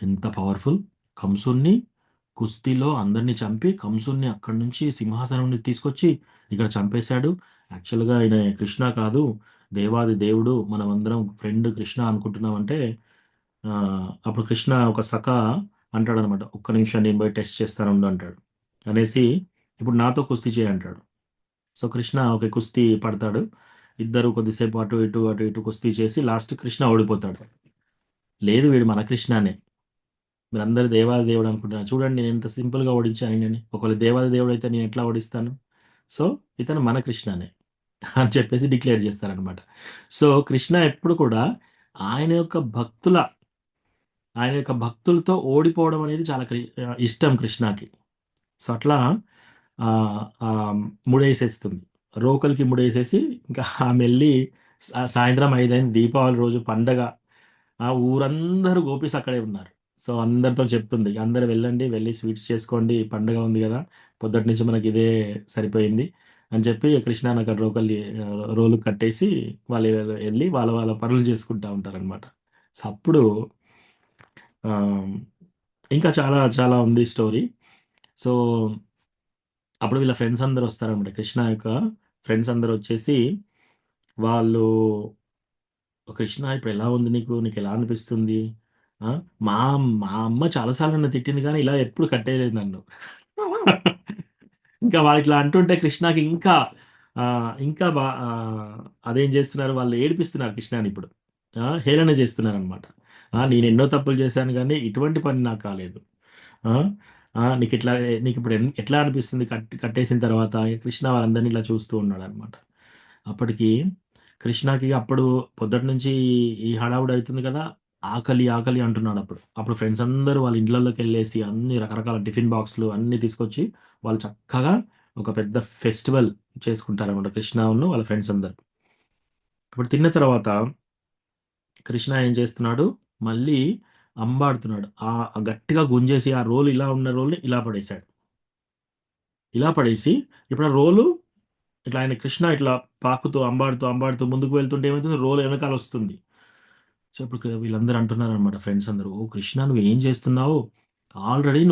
ఎంత పవర్‌ఫుల్. కంసుడిని కుస్తీలో అందరిని చంపి, కంసుడిని అక్కడి నుంచి సింహాసనం నుండి తీసుకొచ్చి ఇక్కడ చంపేశాడు. యాక్చువల్‌గా ఆయన కృష్ణ కాదు, దేవాది దేవుడు. మనమందరం ఫ్రెండ్ కృష్ణ అనుకుంటున్నామంటే అప్పుడు కృష్ణ ఒక అంటాడు అనమాట, ఒక్క నిమిషం నేను పోయి టెస్ట్ చేస్తాను ఉండు అంటాడు. అనేసి ఇప్పుడు నాతో కుస్తీ చేయి అంటాడు. సో కృష్ణ ఒక కుస్తీ పడతాడు. ఇద్దరు కొద్దిసేపు అటు ఇటు అటు ఇటు కుస్తీ చేసి లాస్ట్ కృష్ణ ఓడిపోతాడు. లేదు, వీడు మన కృష్ణనే, మీరందరూ దేవాది దేవుడు అనుకుంటున్నారు, చూడండి నేను ఎంత సింపుల్గా ఓడించాను. నేను ఒకవేళ దేవాది దేవుడు అయితే నేను ఎట్లా ఓడిస్తాను, సో ఇతను మన కృష్ణనే అని చెప్పేసి డిక్లేర్ చేస్తారనమాట. సో కృష్ణ ఎప్పుడు కూడా ఆయన యొక్క భక్తుల ఆయన యొక్క భక్తులతో ఓడిపోవడం అనేది చాలా ఇష్టం కృష్ణకి. సో అట్లా ఆ, ఆ, ముడేసేస్తుంది, రోకలికి ముడేసేసి ఇంకా ఆమె వెళ్ళి సాయంత్రం 5 అయింది, దీపావళి రోజు పండగ, ఆ ఊరందరూ గోపీస్ అక్కడే ఉన్నారు. సో అందరితో చెప్తుంది, అందరూ వెళ్ళండి, వెళ్ళి స్వీట్స్ చేసుకోండి, పండగ ఉంది కదా, పొద్దుటి నుంచి మనకి ఇదే సరిపోయింది అని చెప్పి కృష్ణాని అక్కడ రోలు కట్టేసి వాళ్ళు వెళ్ళి వాళ్ళ వాళ్ళ పనులు చేసుకుంటా ఉంటారనమాట. సో అప్పుడు ఆ, ఇంకా చాలా చాలా ఉంది స్టోరీ. సో అప్పుడు వీళ్ళ ఫ్రెండ్స్ అందరూ వస్తారనమాట, కృష్ణ యొక్క ఫ్రెండ్స్ అందరూ వచ్చేసి వాళ్ళు, కృష్ణ ఇప్పుడు ఎలా ఉంది, నీకు ఎలా అనిపిస్తుంది, ఆ, మా మా అమ్మ చాలాసార్లు నన్ను తిట్టింది కానీ ఇలా ఎప్పుడు కట్టేయలేదు నన్ను. ఇంకా వాళ్ళు ఇట్లా అంటుంటే కృష్ణకి ఇంకా ఆ, ఇంకా అదేం చేస్తున్నారు, వాళ్ళు ఏడిపిస్తున్నారు కృష్ణని ఇప్పుడు, హేళన చేస్తున్నారు అనమాట. నేను ఎన్నో తప్పులు చేశాను కానీ ఇటువంటి పని నాకు కాలేదు. ఆ, నీకు ఇట్లా, నీకు ఇప్పుడు ఎట్లా అనిపిస్తుంది కట్టేసిన తర్వాత, కృష్ణ వాళ్ళందరినీ ఇట్లా చూస్తూ ఉన్నాడు అనమాట. అప్పటికి కృష్ణకి అప్పుడు పొద్దుటి నుంచి ఈ హడావుడి అవుతుంది కదా, ఆకలి ఆకలి అంటున్నాడు. అప్పుడు అప్పుడు ఫ్రెండ్స్ అందరూ వాళ్ళ ఇండ్లలోకి వెళ్ళేసి అన్ని రకరకాల టిఫిన్ బాక్స్లు అన్ని తీసుకొచ్చి వాళ్ళు చక్కగా ఒక పెద్ద ఫెస్టివల్ చేసుకుంటారన్నమాట, కృష్ణ వాళ్ళ ఫ్రెండ్స్ అందరు. ఇప్పుడు తిన్న తర్వాత కృష్ణ ఏం చేస్తున్నాడు, మళ్ళీ అంబాడుతున్నాడు, ఆ గట్టిగా గుంజేసి ఆ రోలు, ఇలా ఉన్న రోల్ని ఇలా పడేశాడు. ఇలా పడేసి ఇప్పుడు ఆ రోలు ఇట్లా ఆయన కృష్ణ ఇట్లా పాకుతూ అంబాడుతూ అంబాడుతూ ముందుకు వెళ్తుంటే ఏమవుతుంది, రోలు వెనకాల వస్తుంది. సో ఇప్పుడు వీళ్ళందరూ అంటున్నారు అనమాట, ఫ్రెండ్స్ అందరూ, ఓ కృష్ణ నువ్వు ఏం చేస్తున్నావు, ఆల్రెడీ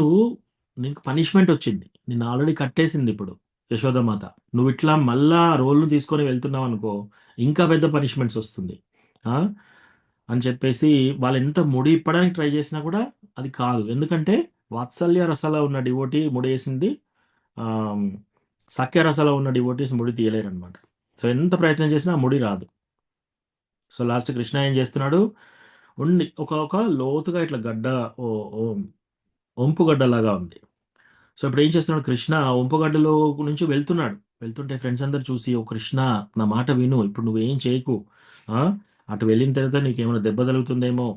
నీకు పనిష్మెంట్ వచ్చింది, నిన్ను ఆల్రెడీ కట్టేసింది ఇప్పుడు యశోదమాత, నువ్వు ఇట్లా మళ్ళా రోల్ను తీసుకొని వెళ్తున్నావు అనుకో, ఇంకా పెద్ద పనిష్మెంట్స్ వస్తుంది ఆ? అని చెప్పేసి వాళ్ళు ఎంత ముడి ఇప్పడానికి ట్రై చేసినా కూడా అది కాదు. ఎందుకంటే వాత్సల్య రసాల ఉన్న డివోటీ ముడి వేసింది, ఆ, సఖ్య రసాల ఉన్న డివోటీస్ ముడి తీయలేరు అనమాట. సో ఎంత ప్రయత్నం చేసినా ఆ ముడి రాదు. సో లాస్ట్ కృష్ణ ఏం చేస్తున్నాడు, ఉండి ఒక లోతుగా ఇట్లా గడ్డ, ఓ ఓ ఒంపు గడ్డలాగా ఉంది. సో ఇప్పుడు ఏం చేస్తున్నాడు కృష్ణ, ఒంపుగడ్డలో నుంచి వెళ్తుంటే ఫ్రెండ్స్ అందరు చూసి, ఓ కృష్ణ నా మాట విను, ఇప్పుడు నువ్వేం చేయకు, ఆ, అటు వెళ్ళిన తర్వాత నీకేమైనా దెబ్బ తగులుతుందేమో,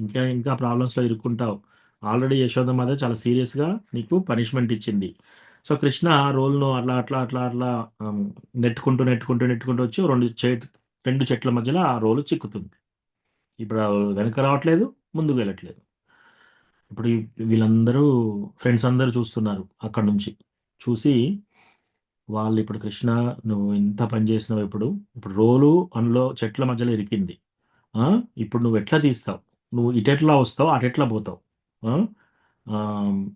ఇంకా ఇంకా ప్రాబ్లమ్స్లో ఇరుక్కుంటావు, ఆల్రెడీ యశోదమాత చాలా సీరియస్గా నీకు పనిష్మెంట్ ఇచ్చింది. సో కృష్ణ రోల్ను అట్లా అట్లా అట్లా అట్లా నెట్టుకుంటూ నెట్టుకుంటూ నెట్టుకుంటూ వచ్చి రెండు చెట్ల మధ్యలో ఆ రోలు చిక్కుతుంది. ఇప్పుడు ఆ వెనక రావట్లేదు, ముందుకు వెళ్ళట్లేదు. ఇప్పుడు వీళ్ళందరూ ఫ్రెండ్స్ అందరూ చూస్తున్నారు అక్కడ నుంచి. చూసి వాళ్ళు, ఇప్పుడు కృష్ణ నువ్వు ఎంత పని చేసినావు, ఇప్పుడు రోలు అందులో చెట్ల మధ్యలో ఇరికింది, ఇప్పుడు నువ్వు ఎట్లా తీస్తావు, నువ్వు ఇటెట్లా వస్తావు అటెట్లా పోతావు, ఆ? ఆ,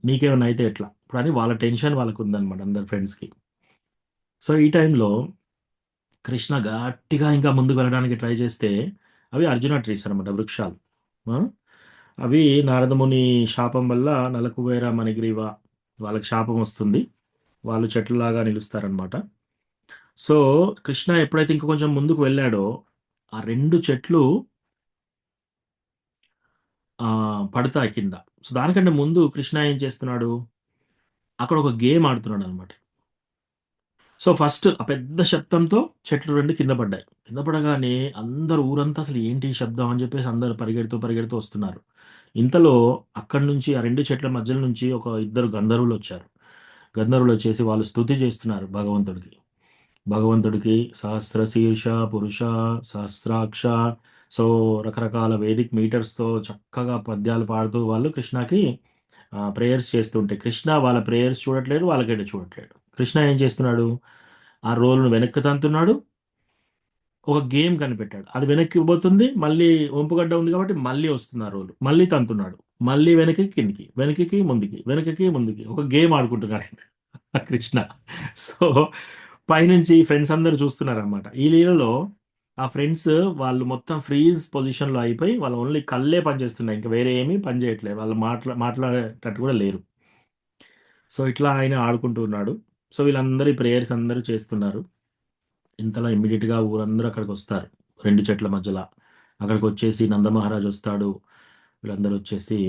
నీకేమైనా అయితే ఎట్లా, ఇప్పుడు అని వాళ్ళ టెన్షన్ వాళ్ళకు ఉందన్నమాట అందరు ఫ్రెండ్స్కి. సో ఈ టైంలో కృష్ణ గట్టిగా ఇంకా ముందుకు వెళ్ళడానికి ట్రై చేస్తే అవి అర్జున ట్రీస్ అనమాట, వృక్షాలు. ఆ? అవి నారదముని శాపం వల్ల నలకుబేర మణిగ్రీవ వాళ్ళకి శాపం వస్తుంది, వాళ్ళు చెట్లలాగా నిలుస్తారనమాట. సో కృష్ణ ఎప్పుడైతే ఇంకా కొంచెం ముందుకు వెళ్ళాడో ఆ రెండు చెట్లు పడతాయి కింద. సో దానికంటే ముందు కృష్ణ ఏం చేస్తున్నాడు, అక్కడ ఒక గేమ్ ఆడుతున్నాడు అనమాట. సో ఫస్ట్ ఆ పెద్ద శబ్దంతో చెట్లు రెండు కింద పడ్డాయి. కింద పడగానే అందరు ఊరంతా అసలు ఏంటి ఈ శబ్దం అని చెప్పేసి అందరు పరిగెడుతూ పరిగెడుతూ వస్తున్నారు. ఇంతలో అక్కడి నుంచి ఆ రెండు చెట్ల మధ్యలో నుంచి ఒక ఇద్దరు గంధర్వులు వచ్చారు. గంధర్వులు వచ్చేసి వాళ్ళు స్తుతి చేస్తున్నారు భగవంతుడికి సహస్ర శీర్ష పురుష సహస్రాక్ష. సో రకరకాల వేదిక్ మీటర్స్తో చక్కగా పద్యాలు పాడుతూ వాళ్ళు కృష్ణకి ప్రేయర్స్ చేస్తుంటే, కృష్ణ వాళ్ళ ప్రేయర్స్ చూడట్లేడు, వాళ్ళకైతే చూడట్లేడు. కృష్ణ ఏం చేస్తున్నాడు, ఆ రోల్ను వెనక్కి తంతున్నాడు, ఒక గేమ్ కనిపెట్టాడు, అది వెనక్కి పోతుంది, మళ్ళీ వంపుగడ్డ ఉంది కాబట్టి మళ్ళీ వస్తుంది ఆ రోలు, మళ్ళీ తంతున్నాడు, మళ్ళీ వెనక్కి కిందికి, వెనక్కి ముందుకి, వెనక్కి ముందుకి, ఒక గేమ్ ఆడుకుంటున్నాడు కృష్ణ. సో పైనుంచి ఫ్రెండ్స్ అందరూ చూస్తున్నారు అనమాట. ఈ లీలలో ఆ ఫ్రెండ్స్ వాళ్ళు మొత్తం ఫ్రీజ్ పొజిషన్‌లో అయిపోయి వాళ్ళు ఓన్లీ కళ్ళే పనిచేస్తున్నాయి. ఇంక వేరే ఏమీ పని చేయట్లేదు. వాళ్ళు మాట్లాడేటట్టు కూడా లేరు. సో, ఇట్లా ఆయన ఆడుకుంటూ ఉన్నాడు. సో, వీళ్ళందరూ ఈ ప్రేయర్స్ అందరూ చేస్తున్నారు. ఇంతలో ఇమ్మీడియేట్‌గా ఊరందరూ అక్కడికొస్తారు. 2 చెట్ల మధ్యల. అక్కడికొచ్చేసి నందమహారాజ్ వస్తాడు. వీళ్ళందరూ వచ్చేసి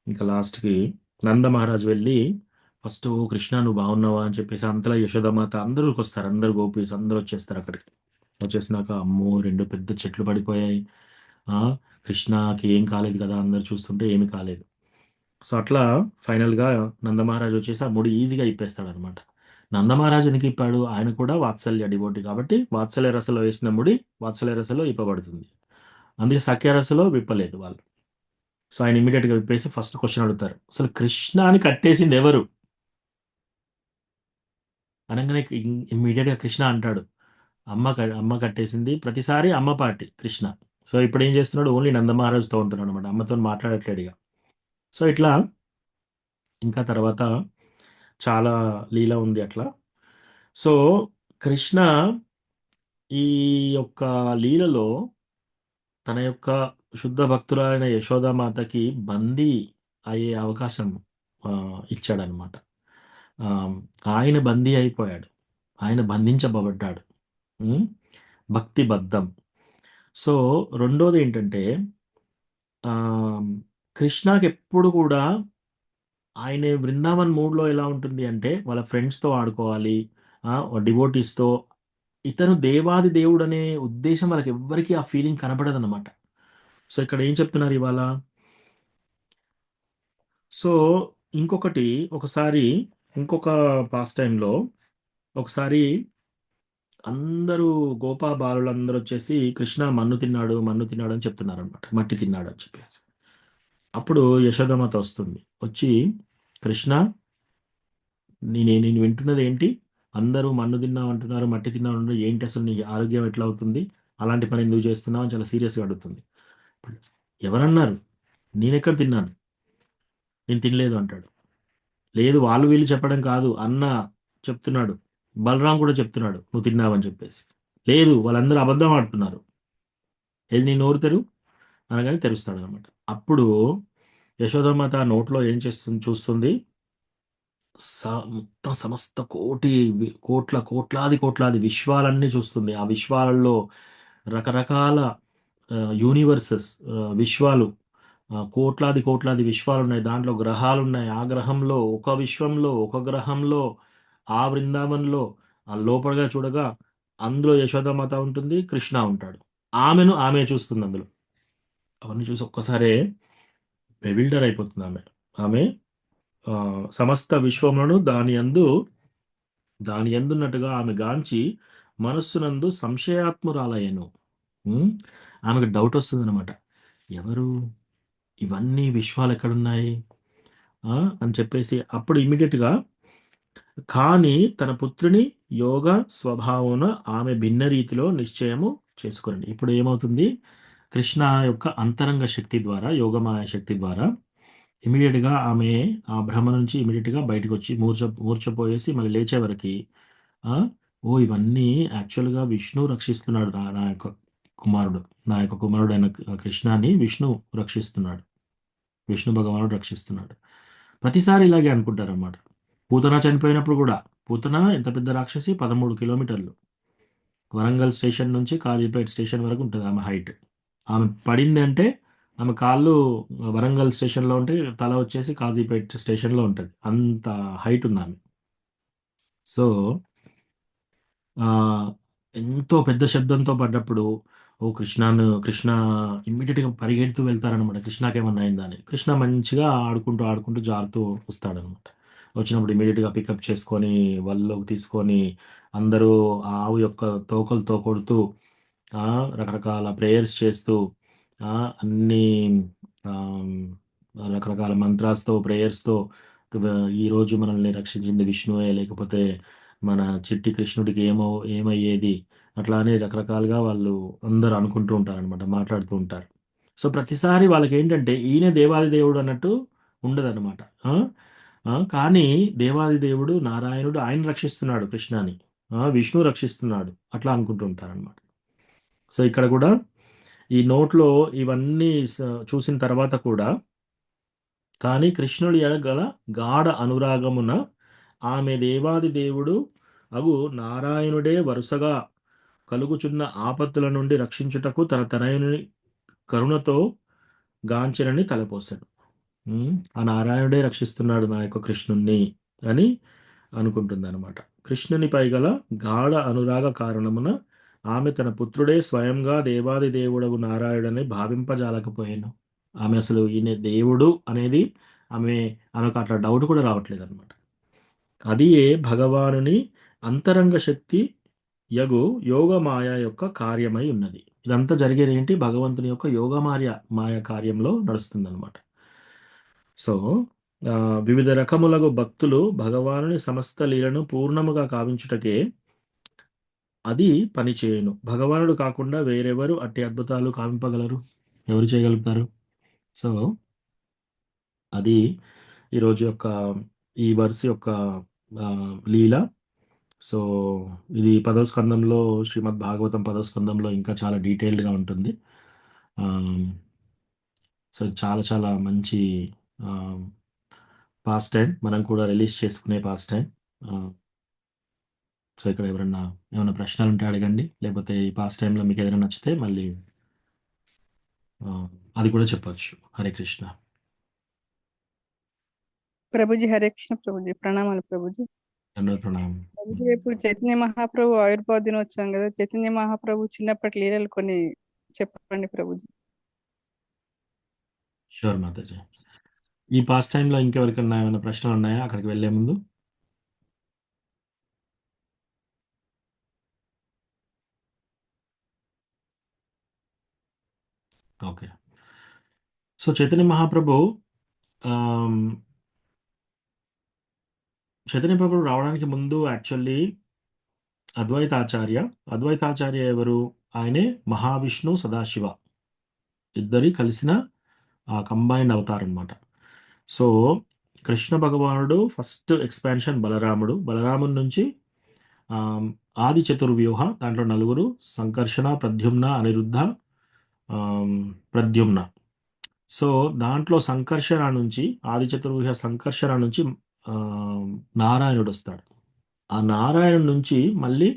ఇంకా లాస్ట్‌కి నందమహారాజ్ వెళ్ళి ఫస్ట్ "ఓ కృష్ణ నువ్వు బాగున్నావా?" అని చెప్పేసి అంతలో యశోదామాత అందరూకొస్తారు. అందరూ గోపీస్ అందరూ వచ్చేస్తారు అక్కడికి. వచ్చేసినాక అమ్మో! 2 పెద్ద చెట్లు పడిపోయాయి. ఆ! కృష్ణకి ఏం కాలేదు కదా! అందరూ చూస్తుంటే ఏమి కాలేదు. సో, అట్లా ఫైనల్‌గా నందమహారాజ్ వచ్చేసి ఆ ముడి ఈజీగా ఇప్పేస్తాడనమాట. నందమహారాజ్ ఎందుకు ఇప్పాడు? ఆయన కూడా వాత్సల్య డివోటీ కాబట్టి వాత్సల్య రసంలో వేసిన ముడి వాత్సల్య రసంలో ఇప్పబడుతుంది. అందుకే సఖ్య రసంలో విప్పలేదు వాళ్ళు. సో, ఆయన ఇమ్మీడియేట్‌గా విప్పేసి ఫస్ట్ క్వెషన్ అడుగుతారు. అసలు కృష్ణని కట్టేసింది ఎవరు? అనంగానే ఇమ్మీడియేట్‌గా కృష్ణ అంటాడు. అమ్మ కట్టేసింది. ప్రతిసారి అమ్మ పార్టీ కృష్ణ. సో, ఇప్పుడేం చేస్తున్నాడు ఓన్లీ నందమహారాజ్‌తో ఉంటున్నాడనమాట. అమ్మతోని మాట్లాడట్లేడిక. సో, ఇట్లా ఇంకా తర్వాత చాలా లీల ఉంది అట్లా. సో, కృష్ణ ఈ యొక్క లీలలో తన యొక్క శుద్ధ భక్తురాలైన యశోదామాతకి బందీ అయ్యే అవకాశం ఇచ్చాడనమాట. ఆహ్, ఆయన బందీ అయిపోయాడు. ఆయన బంధించబడ్డాడు. హ్మ్. భక్తి బద్ధం. సో, రెండోదేంటంటే ఆహ్, కృష్ణకెప్పుడు కూడా ఆయన బృందావన్ మూడ్‌లో ఎలా ఉంటుంది అంటే, వాళ్ళ ఫ్రెండ్స్‌తో ఆడుకోవాలి. డివోటీస్‌తో ఇతను దేవాది దేవుడనే ఉద్దేశ్యం వాళ్ళకెవ్వరికీ ఆ ఫీలింగ్ కనపడదనమాట. సో, ఇక్కడ ఏం చెప్తున్నారు ఇవాళ? సో, ఇంకొకటి ఒకసారి ఇంకొక పాస్ టైమ్‌లో ఒకసారి అందరూ బాలులందరొచ్చేసి కృష్ణ మన్ను తిన్నాడు, మన్ను తిన్నాడు అని చెప్తున్నారనమాట. మట్టి తిన్నాడు అని చెప్పేసి. అప్పుడు యశోదామాత వస్తుంది. వచ్చి కృష్ణ నేను వింటున్నదేంటి? అందరూ మన్ను తిన్నావంటున్నారు, మట్టి తిన్నావంటున్నారు. ఏంటి అసలు నీ ఆరోగ్యం ఎట్లా అవుతుంది? అలాంటి పని ఎందుకు చేస్తున్నావు? అని చాలా సీరియస్‌గా అడుగుతుంది. ఎవరన్నారు? నేనెక్కడ తిన్నాను? నేను తినలేదు అంటాడు. లేదు వాళ్ళు వీళ్ళు చెప్పడం కాదు. అన్న చెప్తున్నాడు. బలరాం కూడా చెప్తున్నాడు. నువ్వు తిన్నావని చెప్పేసి. లేదు వాళ్ళందరూ అబద్ధం ఆడుతున్నారు. ఏది నీ నోరు తెరువు అనగానే తెరుస్తాడనమాట. అప్పుడు యశోదామాత నోట్లో ఏం చూస్తుంది స మొత్తం సమస్త కోట్లాది విశ్వాలన్నీ చూస్తుంది. ఆ విశ్వాలలో రకరకాల యూనివర్సెస్ విశ్వాలు కోట్లాది విశ్వాలున్నాయి. దాంట్లో గ్రహాలున్నాయి. ఆ గ్రహంలో ఒక విశ్వంలో, ఒక గ్రహంలో, ఆ వృందావనంలో లోపలగా చూడగా అందులో యశోదామాత ఉంటుంది. కృష్ణ ఉంటాడు. ఆమె చూస్తుంది అందులో. అవన్నీ చూసి ఒక్కసారే బెవిల్డర్ అయిపోతుందామె. ఆమె సమస్త విశ్వములను దాని యందున్నట్టుగా ఆమె గాంచి మనస్సునందు సంశయాత్మురాలయ్యెను. హ్మ్. ఆమెకు డౌట్ వస్తుందనమాట. ఎవరు? ఇవన్నీ విశ్వాలెక్కడున్నాయి? అని చెప్పేసి అప్పుడు ఇమ్మీడియేట్‌గా కానీ తన పుత్రుని యోగ స్వభావమున ఆమె భిన్న రీతిలో నిశ్చయము చేసుకొనెను. ఇప్పుడు ఏమవుతుంది? కృష్ణ యొక్క అంతరంగ శక్తి ద్వారా, యోగమాయ శక్తి ద్వారా ఇమ్మీడియేట్‌గా ఆమె ఆ భ్రమ నుంచి ఇమ్మీడియేట్‌గా బయటికొచ్చి మూర్ఛపోయేసి మళ్ళీ లేచే వరకి ఆ! ఓహ్! ఇవన్నీ యాక్చువల్‌గా విష్ణు రక్షిస్తున్నాడు నా యొక్క కుమారుడు. నా యొక్క కుమారుడైన కృష్ణని విష్ణు రక్షిస్తున్నాడు. విష్ణు భగవానుడు రక్షిస్తున్నాడు. ప్రతిసారి ఇలాగే అనుకుంటారనమాట. పూతన చనిపోయినప్పుడు గూడా, పూతన ఎంత పెద్ద రాక్షసి 13 కిలోమీటర్లు. వరంగల్ స్టేషన్ నుంచి కాజీపేట స్టేషన్ వరకు ఉంటది ఆమె హైట్. ఆమె పడిందంటే ఆమె కాళ్ళు వరంగల్ స్టేషన్‌లో ఉంటే, తల వచ్చేసి కాజీపేట స్టేషన్‌లో ఉంటది. అంత హైట్ ఉందామె. సో ఆహ్, ఎంతో పెద్ద శబ్దంతో పడ్డప్పుడు, ఓహ్! కృష్ణ ఇమ్మీడియేట్‌గా పరిగెడుతూ వెళ్తారనమాట. కృష్ణకేమన్నా అయిందా అని. కృష్ణ మంచిగా ఆడుకుంటూ జారుతూ వస్తాడనమాట. వచ్చినప్పుడు ఇమ్మీడియేట్‌గా పికప్ చేసుకొని, వల్లోకి తీసుకొని, అందరూ ఆ ఆవు యొక్క తోకలతో కొడుతూ, రకరకాల ప్రేయర్స్ చేస్తూ, అన్నీ ఆహ్, రకరకాల మంత్రాస్‌తో, ప్రేయర్స్‌తో ఈరోజు మనల్ని రక్షించింది విష్ణువే, లేకపోతే మన చిట్టి కృష్ణుడికి ఏమయ్యేది? అట్లా అని రకరకాలుగా వాళ్ళు అందరూ అనుకుంటూ ఉంటారనమాట. మాట్లాడుతూ ఉంటారు. సో, ప్రతిసారి వాళ్ళకేంటంటే ఈయనే దేవాది దేవుడు అన్నట్టు ఉండదనమాట. ఆ! కానీ దేవాది దేవుడు నారాయణుడు ఆయన రక్షిస్తున్నాడు కృష్ణని. విష్ణువు రక్షిస్తున్నాడు. అట్లా అనుకుంటూ ఉంటారనమాట. సో ఇక్కడ కూడా ఈ నోట్లో ఇవన్నీ చూసిన తర్వాత కూడా, కానీ కృష్ణుడి ఎడగల గాఢ అనురాగమున ఆమె దేవాది దేవుడు అగు నారాయణుడే వరుసగా కలుగుచున్న ఆపత్తుల నుండి రక్షించుటకు తన తనయుని కరుణతో గాంచెనని తలపోశాడు. ఆ నారాయణుడే రక్షిస్తున్నాడు నా యొక్క కృష్ణుణ్ణి అని అనుకుంటుంది అనమాట. కృష్ణునిపై గల గాఢ అనురాగ కారణమున ఆమె తన పుత్రుడే స్వయంగా దేవాది దేవుడగు నారాయణుడని భావింపజాలకపోయాను. ఆమె అసలు ఈయన దేవుడు అనేది ఆమెకు అట్లా డౌట్ కూడా రావట్లేదు అనమాట. అది ఏ భగవానుని అంతరంగ శక్తి యగు యోగమాయ యొక్క కార్యమై ఉన్నది. ఇదంతా జరిగేది ఏంటి? భగవంతుని యొక్క మాయ కార్యంలో నడుస్తుంది అనమాట. సో వివిధ రకములగు భక్తులు భగవానుని సమస్త లీలను పూర్ణముగా కావించుటకే అది పని చేయను. భగవానుడు కాకుండా వేరెవరు అట్టి అద్భుతాలు కావింపగలరు? ఎవరు చేయగలుగుతారు? సో అది ఈరోజు యొక్క ఈ వర్స్ యొక్క లీల. సో ఇది 10వ స్కందంలో, శ్రీమద్ భాగవతం 10వ స్కందంలో ఇంకా చాలా డీటెయిల్డ్గా ఉంటుంది. సో ఇది చాలా చాలా మంచి పాస్ట్ టైం, మనం కూడా రిలీజ్ చేసుకునే పాస్ట్ టైం. సో ఇక్కడ ఏమైనా ప్రశ్నలు ఉంటే అడగండి, లేకపోతే ఈ పాస్ట్ టైంలో మీకు ఏదైనా నచ్చితే మళ్ళీ అది కూడా చెప్పచ్చు. హరే కృష్ణ. ప్రభుజీ హరే కృష్ణ. ప్రభుజీ ప్రణామాలు. ప్రభుజీ ప్రణామం. ప్రభుజీ ఇప్పుడు చైతన్య మహాప్రభు ఆవిర్భావ దినోత్సవం కదా, చైతన్య మహాప్రభు చిన్నప్పటి లీలలు కొన్ని చెప్పండి ప్రభుజీ. షూర్ మాతాజీ. ఈ పాస్ట్ టైంలో ఇంకెవరికన్నా ఏమైనా ప్రశ్నలు ఉన్నాయా అక్కడికి వెళ్ళే ముందు? ఓకే. సో చైతన్య మహాప్రభు రావడానికి ముందు యాక్చువల్లీ అద్వైతాచార్య ఎవరు? ఆయనే మహావిష్ణు సదాశివ ఇద్దరి కలిసిన కంబైన్డ్ అవతారం అన్నమాట. సో కృష్ణ భగవానుడు ఫస్ట్ ఎక్స్పాన్షన్ బలరాముడి నుంచి ఆది చతుర్వ్యూహ, దాంట్లో 4 సంకర్షణ, ప్రద్యుమ్న, అనిరుద్ధ, ప్రద్యుమ్న. సో దాంట్లో సంకర్షణ నుంచి, ఆది చతుర్వ్యూహ సంకర్షణ నుంచి నారాయణుడు వస్తాడు. ఆ నారాయణుడి నుంచి మళ్ళీ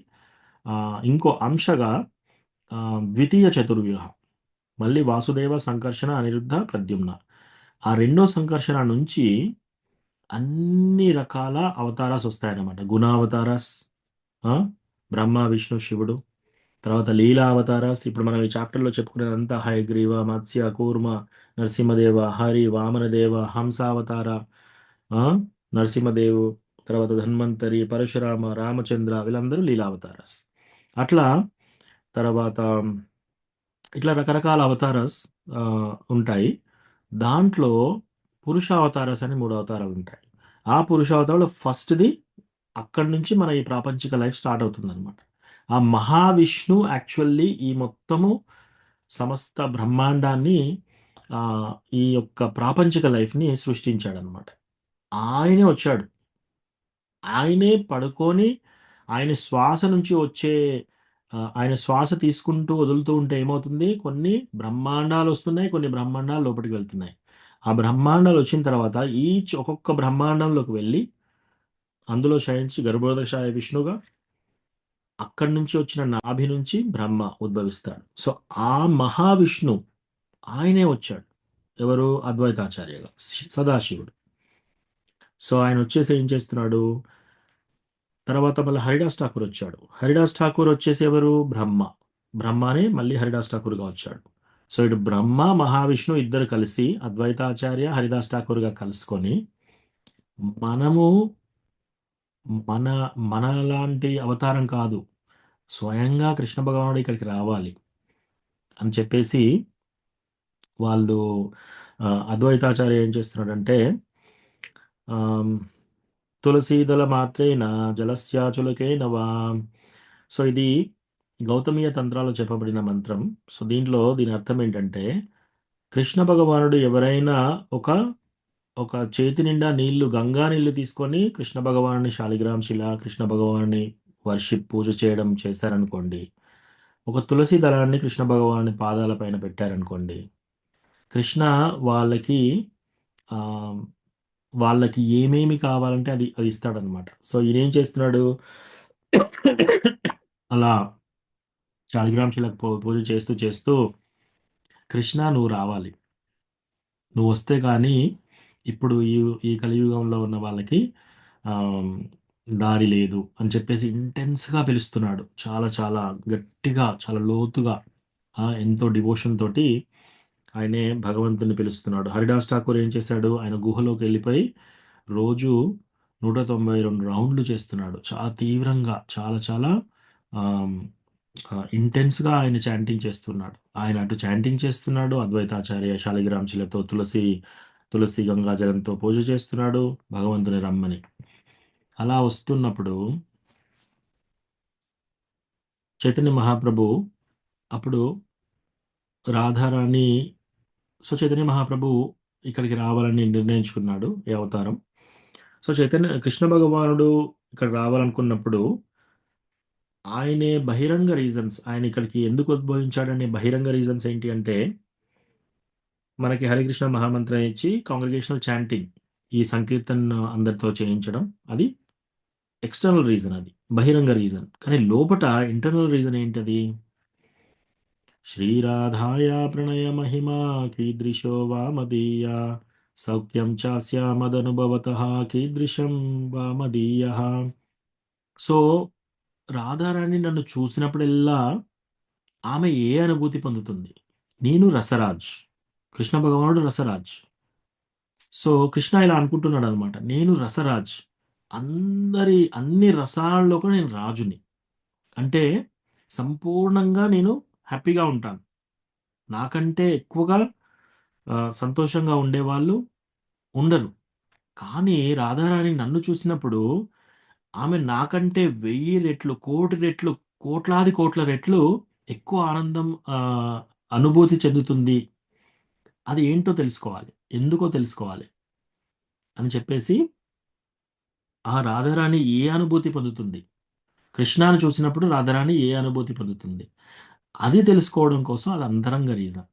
ఇంకో అంశగా ద్వితీయ చతుర్వ్యూహ, మళ్ళీ వాసుదేవ, సంకర్షణ, అనిరుద్ధ, ప్రద్యుమ్న. ఆ రెండో సంకర్షణ నుంచి అన్ని రకాల అవతారాస్ వస్తాయన్నమాట. గుణావతారాస్, బ్రహ్మ, విష్ణు, శివుడు. తర్వాత లీలా అవతారాస్, ఇప్పుడు మనం ఈ చాప్టర్లో చెప్పుకునేదంతా హయగ్రీవ, మత్స్య, కూర్మ, నరసింహదేవ, హరి, వామనదేవ, హంసావతార, నరసింహదేవు, తర్వాత ధన్వంతరి, పరశురామ, రామచంద్ర, వీళ్ళందరూ లీలావతారాస్. అట్లా తర్వాత ఇట్లా రకరకాల అవతారాస్ ఉంటాయి. దాంట్లో పురుషావతారాస్ అని 3 అవతారాలు ఉంటాయి. ఆ పురుషావతారంలో ఫస్ట్ది, అక్కడి నుంచి మన ఈ ప్రాపంచిక లైఫ్ స్టార్ట్ అవుతుంది అనమాట. ఆ మహావిష్ణు యాక్చువల్లీ ఈ మొత్తము సమస్త బ్రహ్మాండాన్ని, ఈ యొక్క ప్రాపంచిక లైఫ్ని సృష్టించాడు అనమాట. ఆయనే వచ్చాడు, ఆయనే పడుకొని ఆయన శ్వాస నుంచి వచ్చే ఆయన శ్వాస తీసుకుంటూ వదులుతూ ఉంటే ఏమవుతుంది? కొన్ని బ్రహ్మాండాలు వస్తున్నాయి, కొన్ని బ్రహ్మాండాలు లోపలికి వెళ్తున్నాయి. ఆ బ్రహ్మాండాలు వచ్చిన తర్వాత ఒక్కొక్క బ్రహ్మాండంలోకి వెళ్ళి అందులో శయించి గర్భోదశాయ విష్ణుగా, అక్కడి నుంచి వచ్చిన నాభి నుంచి బ్రహ్మ ఉద్భవిస్తాడు. సో ఆ మహావిష్ణు ఆయనే వచ్చాడు. ఎవరు? అద్వైతాచార్యగా సదాశివుడు. సో ఆయన వచ్చేసి ఏం చేస్తున్నాడు? తర్వాత మళ్ళీ హరిదాస్ ఠాకూర్ వచ్చాడు. హరిదాస్ ఠాకూర్ వచ్చేసి ఎవరు? బ్రహ్మనే మళ్ళీ హరిదాస్ ఠాకూర్గా వచ్చాడు. సో ఇటు బ్రహ్మ, మహావిష్ణు ఇద్దరు కలిసి అద్వైతాచార్య, హరిదాస్ ఠాకూర్గా కలుసుకొని మనము మనలాంటి అవతారం కాదు, స్వయంగా కృష్ణ భగవానుడు ఇక్కడికి రావాలి అని చెప్పేసి వాళ్ళు అద్వైతాచార్య ఏం చేస్తున్నాడంటే, తులసీదళ మాత్రేన జలస్యాచులకేన వా. సో ఇది గౌతమీయ తంత్రాలు చెప్పబడిన మంత్రం. సో దీని అర్థం ఏంటంటే, కృష్ణ భగవానుడు ఎవరైనా ఒక చేతి నిండా నీళ్లు, గంగా నీళ్లు తీసుకొని కృష్ణ భగవాన్ని శాలిగ్రామ్ శిల, కృష్ణ భగవాన్ని పూజ చేశారనుకోండి, ఒక తులసి దళాన్ని కృష్ణ భగవాని పాదాల పైన పెట్టారనుకోండి, కృష్ణ వాళ్ళకి ఆ, వాళ్ళకి ఏమేమి కావాలంటే అది అది ఇస్తాడనమాట. సో ఈయనేం చేస్తున్నాడు, అలా శాలిగ్రామ్ శిలకు పూజ చేస్తూ చేస్తూ, కృష్ణ నువ్వు రావాలి, నువ్వు వస్తే కానీ ఇప్పుడు ఈ కలియుగంలో ఉన్న వాళ్ళకి ఆమ్, దారి లేదు అని చెప్పేసి ఇంటెన్స్గా పిలుస్తున్నాడు. చాలా చాలా గట్టిగా, చాలా లోతుగా, ఎంతో డివోషన్ తోటి ఆయనే భగవంతుని పిలుస్తున్నాడు. హరిదాస్ ఠాకూర్ ఏం చేశాడు, ఆయన గుహలోకి వెళ్ళిపోయి రోజు 192 రౌండ్లు చేస్తున్నాడు. చాలా తీవ్రంగా, చాలా చాలా ఇంటెన్స్గా ఆయన చాంటింగ్ చేస్తున్నాడు. ఆయన అటు చాంటింగ్ చేస్తున్నాడు, అద్వైతాచార్య శాలిగ్రామ్ శిలతో తులసి గంగాజలంతో పూజ చేస్తున్నాడు భగవంతుని రమ్మని. అలా వస్తున్నప్పుడు చైతన్య మహాప్రభు అప్పుడు రాధారాణి, సో చైతన్య మహాప్రభు ఇక్కడికి రావాలని నిర్ణయించుకున్నాడు ఈ అవతారం. సో కృష్ణ భగవానుడు ఇక్కడ రావాలనుకున్నప్పుడు ఆయనే బహిరంగ రీజన్స్, ఆయన ఇక్కడికి ఎందుకు ఉద్భవించాడనే బహిరంగ రీజన్స్ ఏంటి అంటే, మనకి హరికృష్ణ మహామంత్రం ఇచ్చి కాంగ్రిగేషనల్ చాంటింగ్, ఈ సంకీర్తన్ అందరితో చేయించడం, అది ఎక్స్టర్నల్ రీజన్, అది బహిరంగ రీజన్. కానీ లోపట ఇంటర్నల్ రీజన్ ఏంటది, శ్రీరాధాయ ప్రణయ మహిమా కీదృశో వామదీయ సౌఖ్యం చాస్యామదనుభవతః కీదృశం వామదీయ. సో రాధారాణి నన్ను చూసినప్పుడల్లా ఆమె ఏ అనుభూతి పొందుతుంది, నేను రసరాజ్, కృష్ణ భగవానుడు రసరాజ్. సో కృష్ణ ఇలా అనుకుంటున్నాడు అనమాట, నేను రసరాజ్, అన్ని రసాల్లో కూడా నేను రాజుని, అంటే సంపూర్ణంగా నేను హ్యాపీగా ఉంటాను. నాకంటే ఎక్కువగా సంతోషంగా ఉండేవాళ్ళు ఉండరు. కానీ రాధారాణి నన్ను చూసినప్పుడు ఆమె నాకంటే 1000 రెట్లు, కోటి రెట్లు, కోట్లాది కోట్ల రెట్లు ఎక్కువ ఆనందం అనుభూతి చెందుతుంది. అది ఏంటో తెలుసుకోవాలి, ఎందుకో తెలుసుకోవాలి అని చెప్పేసి, ఆ రాధారాణి ఏ అనుభూతి పొందుతుంది, కృష్ణాను చూసినప్పుడు రాధారాణి ఏ అనుభూతి పొందుతుంది, అది తెలుసుకోవడం కోసం అది అంతరంగ రీజన్.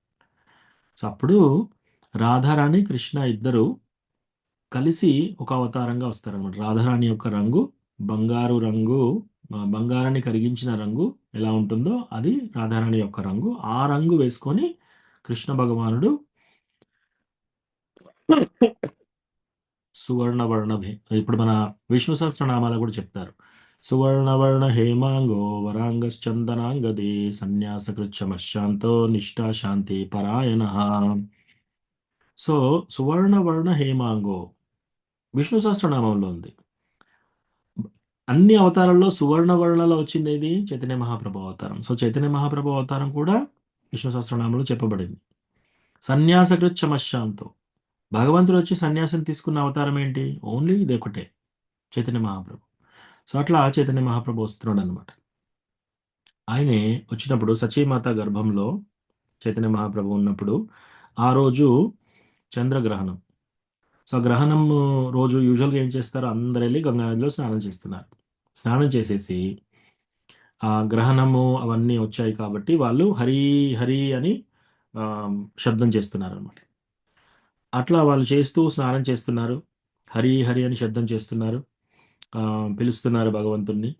సో అప్పుడు రాధారాణి కృష్ణ ఇద్దరు కలిసి ఒక అవతారంగా వస్తారన్నమాట. రాధారాణి యొక్క రంగు బంగారు రంగు, బంగారాన్ని కరిగించిన రంగు ఎలా ఉంటుందో అది రాధారాణి యొక్క రంగు. ఆ రంగు వేసుకొని కృష్ణ భగవానుడు సువర్ణవర్ణ ఇప్పుడు మన విష్ణు సహస్రనామాలు కూడా చెప్తారు, సువర్ణవర్ణ హేమాంగో వరాంగశ్చందనాంగదే సన్యాసకృచ్చమశాంతో నిష్ఠా శాంతి పరాయణ. సో సువర్ణవర్ణ హేమాంగో విష్ణు సహస్రనామంలో ఉంది. అన్ని అవతారాల్లో సువర్ణవర్ణలో వచ్చింది ఏది, చైతన్య మహాప్రభు అవతారం. సో చైతన్య మహాప్రభు అవతారం కూడా విష్ణు సహస్రనామంలో చెప్పబడింది. సన్యాసకృచ్చమశాంతో, భగవంతుడు వచ్చి సన్యాసం తీసుకున్న అవతారం ఏంటి, ఓన్లీ ఇది ఒకటే, చైతన్య మహాప్రభు. సో అట్లా చైతన్య మహాప్రభు వస్తున్నాడు అనమాట. ఆయనే వచ్చినప్పుడు సచీమాత గర్భంలో చైతన్య మహాప్రభు ఉన్నప్పుడు ఆ రోజు చంద్రగ్రహణం. సో గ్రహణం రోజు యూజువల్గా ఏం చేస్తారు, అందరు వెళ్ళి గంగా నదిలో స్నానం చేస్తున్నారు. స్నానం చేసేసి ఆ గ్రహణము అవన్నీ వచ్చాయి కాబట్టి వాళ్ళు హరి హరి అని శబ్దం చేస్తున్నారు అనమాట. అట్లా వాళ్ళు చేస్తూ స్నానం చేస్తున్నారు, హరి హరి అని శబ్దం చేస్తున్నారు, పిలుస్తున్నారు భగవంతుణ్ణి.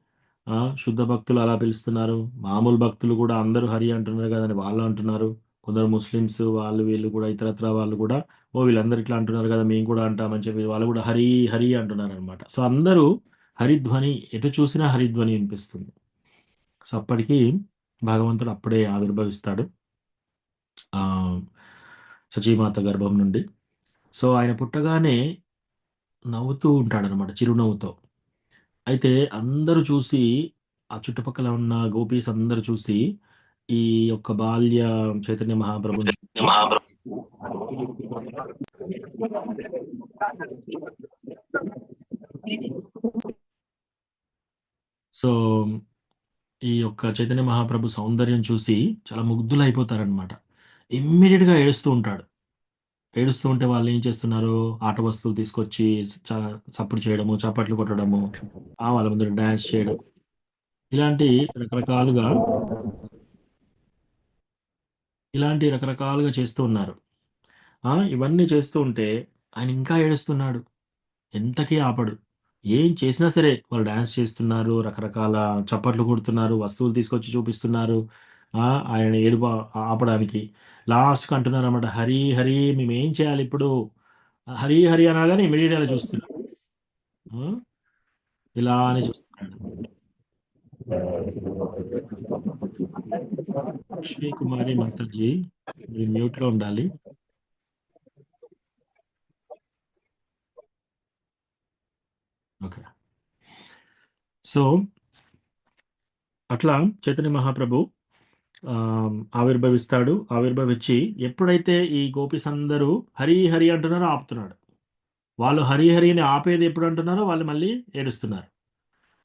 శుద్ధ భక్తులు అలా పిలుస్తున్నారు, మామూలు భక్తులు కూడా అందరూ హరి అంటున్నారు కదని వాళ్ళు అంటున్నారు. కొందరు ముస్లిమ్స్ వాళ్ళు వీళ్ళు కూడా ఇతరత్ర వాళ్ళు కూడా, వీళ్ళందరూ ఇట్లా అంటున్నారు కదా మేము కూడా అంటామని చెప్పి వాళ్ళు కూడా హరి హరి అంటున్నారు అనమాట. సో అందరూ హరిధ్వని, ఎటు చూసినా హరిధ్వని వినిపిస్తుంది. సో అప్పటికి భగవంతుడు అప్పుడే ఆవిర్భవిస్తాడు సచీమాత గర్భం నుండి. సో ఆయన పుట్టగానే నవ్వుతూ ఉంటాడనమాట, చిరునవ్వుతో. అయితే అందరూ చూసి, ఆ చుట్టుపక్కల ఉన్న గోపీస్ అందరూ చూసి ఈ యొక్క బాల్య చైతన్య మహాప్రభుని సో ఈ యొక్క చైతన్య మహాప్రభు సౌందర్యం చూసి చాలా ముగ్ధులైపోతారనమాట. ఇమ్మీడియట్గా ఏడుస్తూ ఉంటాడు. ఏడుస్తూ ఉంటే వాళ్ళు ఏం చేస్తున్నారు, ఆట వస్తువులు తీసుకొచ్చి చప్పుడు చేయడము, చప్పట్లు కొట్టడము, వాళ్ళ ముందు డ్యాన్స్ చేయడం, ఇలాంటి రకరకాలుగా ఇలాంటి రకరకాలుగా చేస్తూ ఉన్నారు. ఇవన్నీ చేస్తూ ఉంటే ఆయన ఇంకా ఏడుస్తున్నాడు. ఎంతకీ ఆపడు. ఏం చేసినా సరే వాళ్ళు డాన్స్ చేస్తున్నారు, రకరకాల చప్పట్లు కొడుతున్నారు, వస్తువులు తీసుకొచ్చి చూపిస్తున్నారు. ఆయన ఏడుపు ఆపడానికి. లాస్ట్‌కి అంటున్నారన్నమాట. హరి, హరి మేమేం చేయాలిప్పుడు? హరి, హరి అనగానే ఇమ్మీడియేట్‌గా అలా చూస్తున్నాడు. ఆ! ఇలానే చూస్తున్నాడు. లక్ష్మీ కుమారి మాతాజీ మీరు మ్యూట్‌లో ఉండాలి. ఓకే. సో, అట్లా చైతన్య మహాప్రభు ఆవిర్భవిస్తాడు. ఆవిర్భవించి ఎప్పుడైతే ఈ గోపీస్ అందరూ హరి, హరి అంటున్నారో ఆపుతున్నాడు. వాళ్ళు హరి, హరి అని ఆపేది ఎప్పుడు అంటున్నారో వాళ్ళు మళ్ళీ ఏడుస్తున్నారు.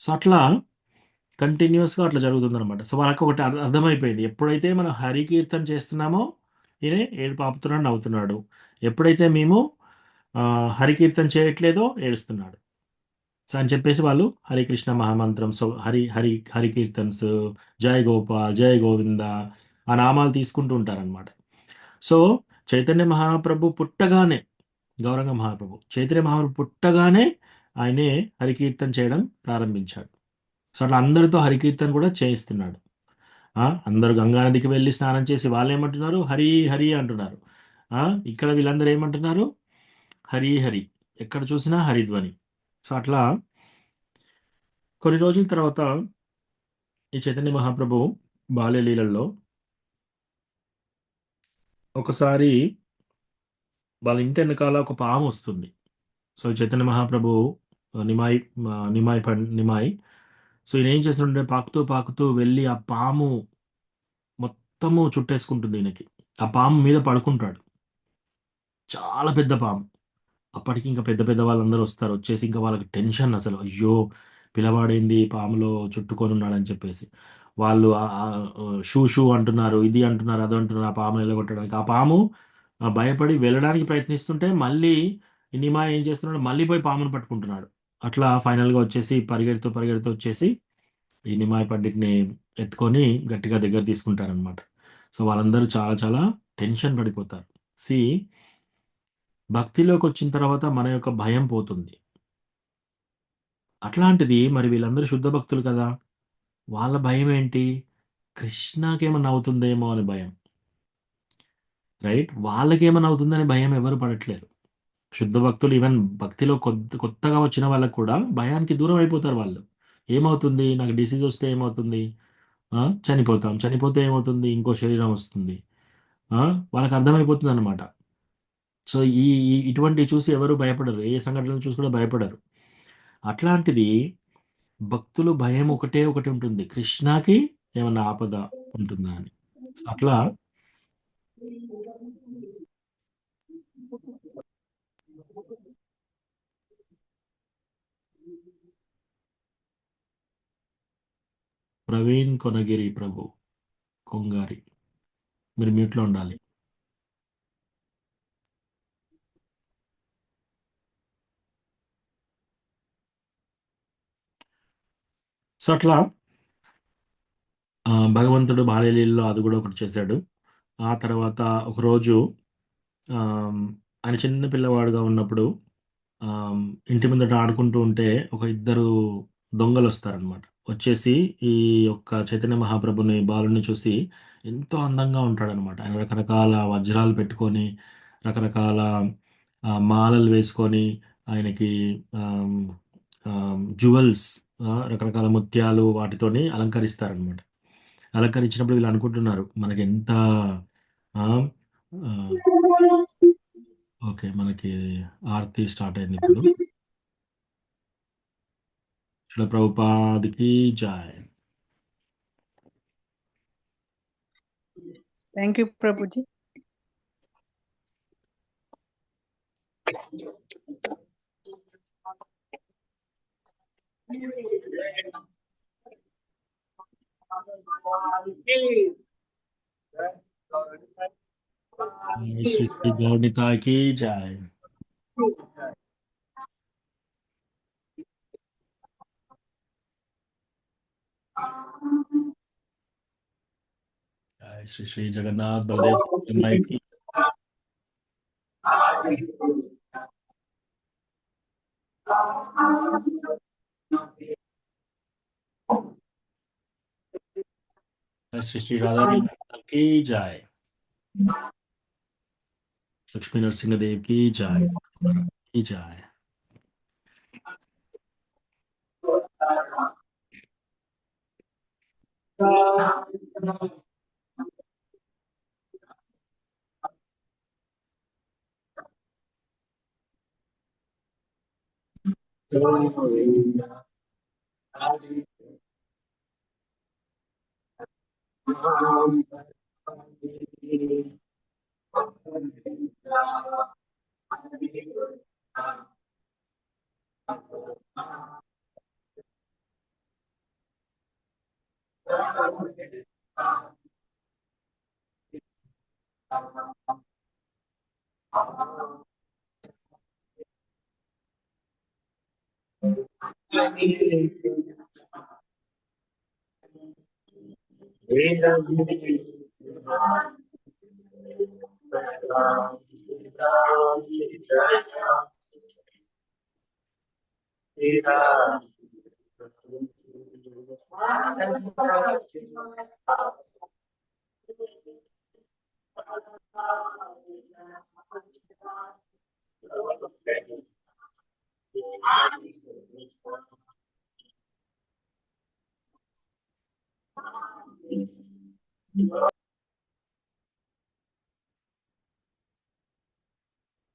సో, అట్లా కంటిన్యూయస్‌గా అట్లా జరుగుతుందనమాట. సో, వాళ్ళకొకటి అర్థమైపోయింది. ఎప్పుడైతే మనం హరి కీర్తన చేస్తున్నామో ఈయన ఏడుపు ఆపుతున్నాడు, నవ్వుతున్నాడు. ఎప్పుడైతే మేము హరి కీర్తన చేయట్లేదో ఏడుస్తున్నాడు. సో, అని చెప్పేసి వాళ్ళు హరికృష్ణ మహామంత్రం, సో, హరి కీర్తన్స్, జై గోపాల్, జై గోవింద ఆ నామాలు తీసుకుంటూ ఉంటారనమాట. సో, చైతన్య మహాప్రభు పుట్టగానే గౌరంగ మహాప్రభు, చైతన్య మహాప్రభు పుట్టగానే ఆయనే హరికీర్తన చేయడం ప్రారంభించాడు. సో, అట్లా అందరితో హరికీర్తన కూడా చేయిస్తున్నాడు. అందరూ గంగా నదికి వెళ్లి స్నానం చేసి వాళ్ళేమంటున్నారు? హరి, హరి అంటున్నారు. ఇక్కడ వీళ్ళందరూ ఏమంటున్నారు? హరి, హరి. ఎక్కడ చూసినా హరిధ్వని. సో, అట్లా కొన్ని రోజుల తర్వాత ఈ చైతన్య మహాప్రభు బాల్యలీలల్లో ఒకసారి వాళ్ళ ఇంటి వెనకాల ఒక పాము వస్తుంది. సో, చైతన్య మహాప్రభు నిమాయి నిమాయి. సో, ఈయన ఏం చేస్తుంటే పాకుతూ, పాకుతూ వెళ్ళి ఆ పాము మొత్తము చుట్టేసుకుంటుంది ఈయనకి. ఆ పాము మీద పడుకుంటాడు. చాలా పెద్ద పాము. అప్పటికి ఇంకా పెద్ద పెద్ద వాళ్ళందరూ వస్తారు. వచ్చేసి ఇంకా వాళ్ళకి టెన్షన్ అసలు. అయ్యో! పిల్లవాడేంది పాములో చుట్టుకొనున్నాడని చెప్పేసి. వాళ్ళు షూ షూ అంటున్నారు, ఇది అంటున్నారు, అది అంటున్నారు ఆ పాముని ఎల్లగొట్టడానికి. ఆ పాము భయపడి వెళ్ళడానికి ప్రయత్నిస్తుంటే మళ్ళీ ఈ నిమాయి ఏం చేస్తున్నాడు మళ్ళీ పోయి పాముని పట్టుకుంటున్నాడు. అట్లా ఫైనల్‌గా వచ్చేసి పరిగెడుతూ, పరిగెడుతూ వచ్చేసి ఈ నిమాయి పండిట్‌ని ఎత్తుకొని గట్టిగా దగ్గర తీసుకుంటారనమాట. సో, వాళ్ళందరూ చాలా చాలా టెన్షన్ పడిపోతారు. సీ భక్తిలోకొచ్చిన తర్వాత మన యొక్క భయం పోతుంది. అట్లాంటిది మరి వీళ్ళందరూ శుద్ధ భక్తులు కదా! వాళ్ళ భయమేంటి? కృష్ణకేమన్నా అవుతుందేమో అని భయం. రైట్? వాళ్ళకేమన్నా అవుతుందని భయం ఎవరు పడట్లేరు. శుద్ధ భక్తులు ఈవెన్ భక్తిలో కొత్తగా వచ్చిన వాళ్ళకి కూడా భయానికి దూరం అయిపోతారు వాళ్ళు. ఏమవుతుంది? నాకు డిసీజ్ వస్తే ఏమవుతుంది? చనిపోతాం. చనిపోతే ఏమవుతుంది? ఇంకో శరీరం వస్తుంది. ఆ! వాళ్ళకి అర్థమైపోతుందనమాట. సో, ఇటువంటివి చూసి ఎవరు భయపడరు. ఏ సంఘటనలు చూసి కూడా భయపడరు. అట్లాంటిది భక్తులు భయం ఒకటే ఒకటి ఉంటుంది. కృష్ణకి ఏమన్నా ఆపద ఉంటుందా అని. అట్లా ప్రవీణ్ కొనగిరి ప్రభు కొంగారి మీరు మ్యూట్‌లో ఉండాలి. సో, అట్లా భగవంతుడు బాల్యలీలలో అది గూడా ఒకటి చేశాడు. ఆ తర్వాత ఒకరోజు ఆయన చిన్న పిల్లవాడుగా ఉన్నప్పుడు ఆహ్, ఇంటి ముందట ఆడుకుంటూ ఉంటే ఒక ఇద్దరు దొంగలొస్తారనమాట. వచ్చేసి ఈ యొక్క చైతన్య మహాప్రభుని బాలుడిని చూసి ఎంతో అందంగా ఉంటాడనమాట. ఆయన రకరకాల వజ్రాలు పెట్టుకొని, రకరకాల మాలలు వేసుకొని, ఆయనకి ఆహ్, జ్యువెల్స్ రకరకాల ముత్యాలు వాటితోని అలంకరిస్తారనమాట. అలంకరించినప్పుడు వీళ్ళు అనుకుంటున్నారు మనకెంత ఆ! ఆహ్, ఓకే. మనకి ఆరతి స్టార్ట్ అయిందిప్పుడు. శిల ప్రభుపాద్‌కి జై. Thank you Prabhuji. శ్రీ శ్రీ గౌరనితాయికి జై. జై जय श्री श्री जगन्नाथ बलदेव सुभद्रा माई की जय श्री श्री राधा रानी की जय लक्ष्मी नरसिंह देव की जय की जय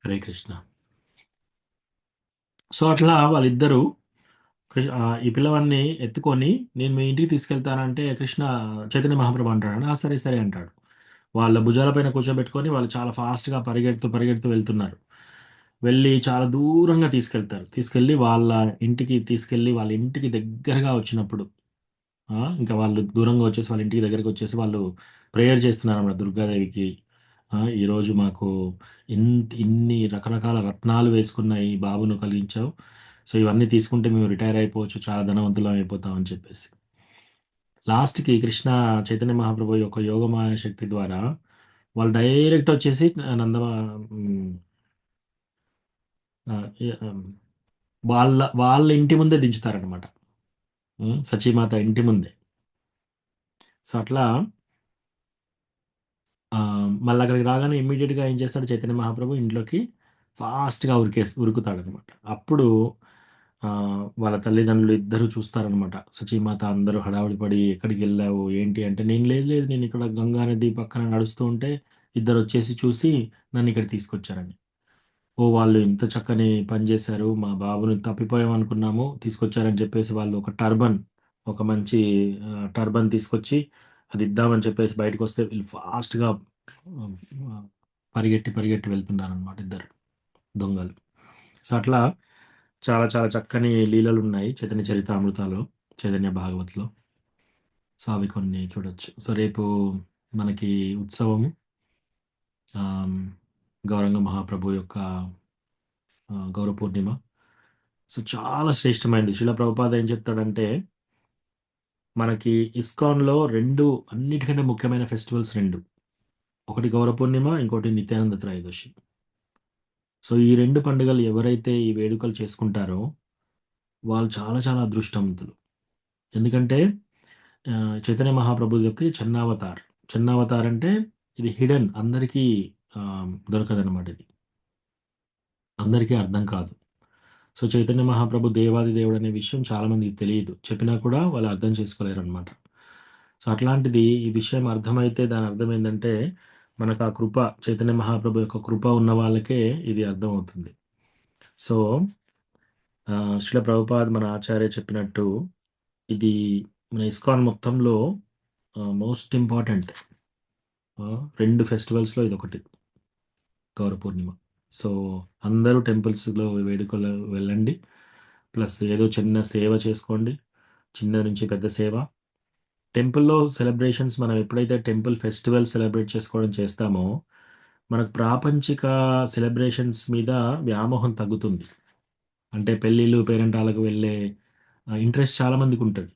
హరే కృష్ణ. సో అట్లా వాళ్ళిద్దరూ ఈ పిల్లవాడిని ఎత్తుకొని నేను మీ ఇంటికి తీసుకెళ్తానంటే కృష్ణ చైతన్య మహాప్రభు అంటాడు. సరే సరే అంటాడు. వాళ్ళ భుజాలపైన కూర్చోబెట్టుకొని వాళ్ళు చాలా ఫాస్ట్గా పరిగెడుతూ పరిగెడుతూ వెళ్తున్నారు. వెళ్ళి చాలా దూరంగా తీసుకెళ్తారు. తీసుకెళ్ళి వాళ్ళ ఇంటికి దగ్గరగా వచ్చినప్పుడు ఇంకా వాళ్ళు దూరంగా వచ్చేసి వాళ్ళ ఇంటికి దగ్గరికి వచ్చేసి వాళ్ళు ప్రేయర్ చేస్తున్నారు అన్నమాట దుర్గాదేవికి. ఈరోజు మాకు ఇన్ని రకరకాల రత్నాలు వేసుకున్న ఈ బాబును కలిగించావు. సో ఇవన్నీ తీసుకుంటే మేము రిటైర్ అయిపోవచ్చు, చాలా ధనవంతులం అయిపోతాం అని చెప్పేసి. లాస్ట్కి కృష్ణ చైతన్య మహాప్రభు యొక్క యోగమాయ శక్తి ద్వారా వాళ్ళు డైరెక్ట్ వచ్చేసి వాళ్ళ ఇంటి ముందే దించుతారనమాట. సచీమాత ఇంటి ముందే. సో అట్లా మళ్ళీ అక్కడికి రాగానే ఇమ్మీడియట్గా ఏం చేస్తాడు చైతన్య మహాప్రభు ఇంట్లోకి ఫాస్ట్గా ఉరుకుతాడనమాట. అప్పుడు వాళ్ళ తల్లిదండ్రులు ఇద్దరు చూస్తారనమాట. సచీమాత అందరూ హడావిడి పడి ఎక్కడికి వెళ్ళావు ఏంటి అంటే, నేను లేదు నేను ఇక్కడ గంగా నది పక్కన నడుస్తూ ఉంటే ఇద్దరు వచ్చేసి చూసి నన్ను ఇక్కడ తీసుకొచ్చారని. వాళ్ళు ఇంత చక్కని పని చేశారు, మా బాబుని తప్పిపోయాం అనుకున్నాము, తీసుకొచ్చారని చెప్పేసి వాళ్ళు ఒక మంచి టర్బన్ తీసుకొచ్చి అది ఇద్దామని చెప్పేసి బయటకు వస్తే వీళ్ళు ఫాస్ట్గా పరిగెట్టి వెళ్తున్నారనమాట ఇద్దరు దొంగలు. సో అట్లా చాలా చాలా చక్కని లీలలు ఉన్నాయి చైతన్య చరితామృతాలో, చైతన్య భాగవత్లో. సో అవి కొన్ని చూడొచ్చు. సో రేపు మనకి ఉత్సవము గౌరంగ మహాప్రభు యొక్క గౌర పూర్ణిమ. సో చాలా శ్రేష్టమైనది. శిలా ప్రభుపాద ఏం చెప్తాడంటే, మనకి ఇస్కాన్లో అన్నిటికంటే ముఖ్యమైన ఫెస్టివల్స్ 2. ఒకటి గౌర పూర్ణిమ, ఇంకోటి నిత్యానంద త్రయోదశి. సో ఈ 2 పండుగలు ఎవరైతే ఈ వేడుకలు చేసుకుంటారో వాళ్ళు చాలా చాలా అదృష్టవంతులు. ఎందుకంటే చైతన్య మహాప్రభువుకి చెన్నావతార్ అంటే ఇది హిడెన్, అందరికీ దొరకదనమాట. ఇది అందరికీ అర్థం కాదు. సో చైతన్య మహాప్రభు దేవాది దేవుడు అనే విషయం చాలామందికి తెలియదు, చెప్పినా కూడా వాళ్ళు అర్థం చేసుకోలేరు అనమాట. సో అట్లాంటిది ఈ విషయం అర్థమైతే దాని అర్థం ఏంటంటే, మనకు ఆ కృప, చైతన్య మహాప్రభు యొక్క కృప ఉన్న వాళ్ళకే ఇది అర్థమవుతుంది. సో శ్రీల ప్రభుపాద్ మన ఆచార్య చెప్పినట్టు ఇది మన ఇస్కాన్ మొత్తంలో మోస్ట్ ఇంపార్టెంట్ 2 ఫెస్టివల్స్లో ఇది ఒకటి, గౌర పూర్ణిమ. సో అందరూ టెంపుల్స్లో వేడుకలు వెళ్ళండి, ప్లస్ ఏదో చిన్న సేవ చేసుకోండి, చిన్న నుంచి పెద్ద సేవ. టెంపుల్లో సెలబ్రేషన్స్ మనం ఎప్పుడైతే టెంపుల్ ఫెస్టివల్ సెలబ్రేట్ చేసుకోవడం చేస్తామో మనకు ప్రాపంచిక సెలబ్రేషన్స్ మీద వ్యామోహం తగ్గుతుంది. అంటే పెళ్ళిళ్ళు పేరెంటాలకు వెళ్ళే ఇంట్రెస్ట్ చాలామందికి ఉంటుంది.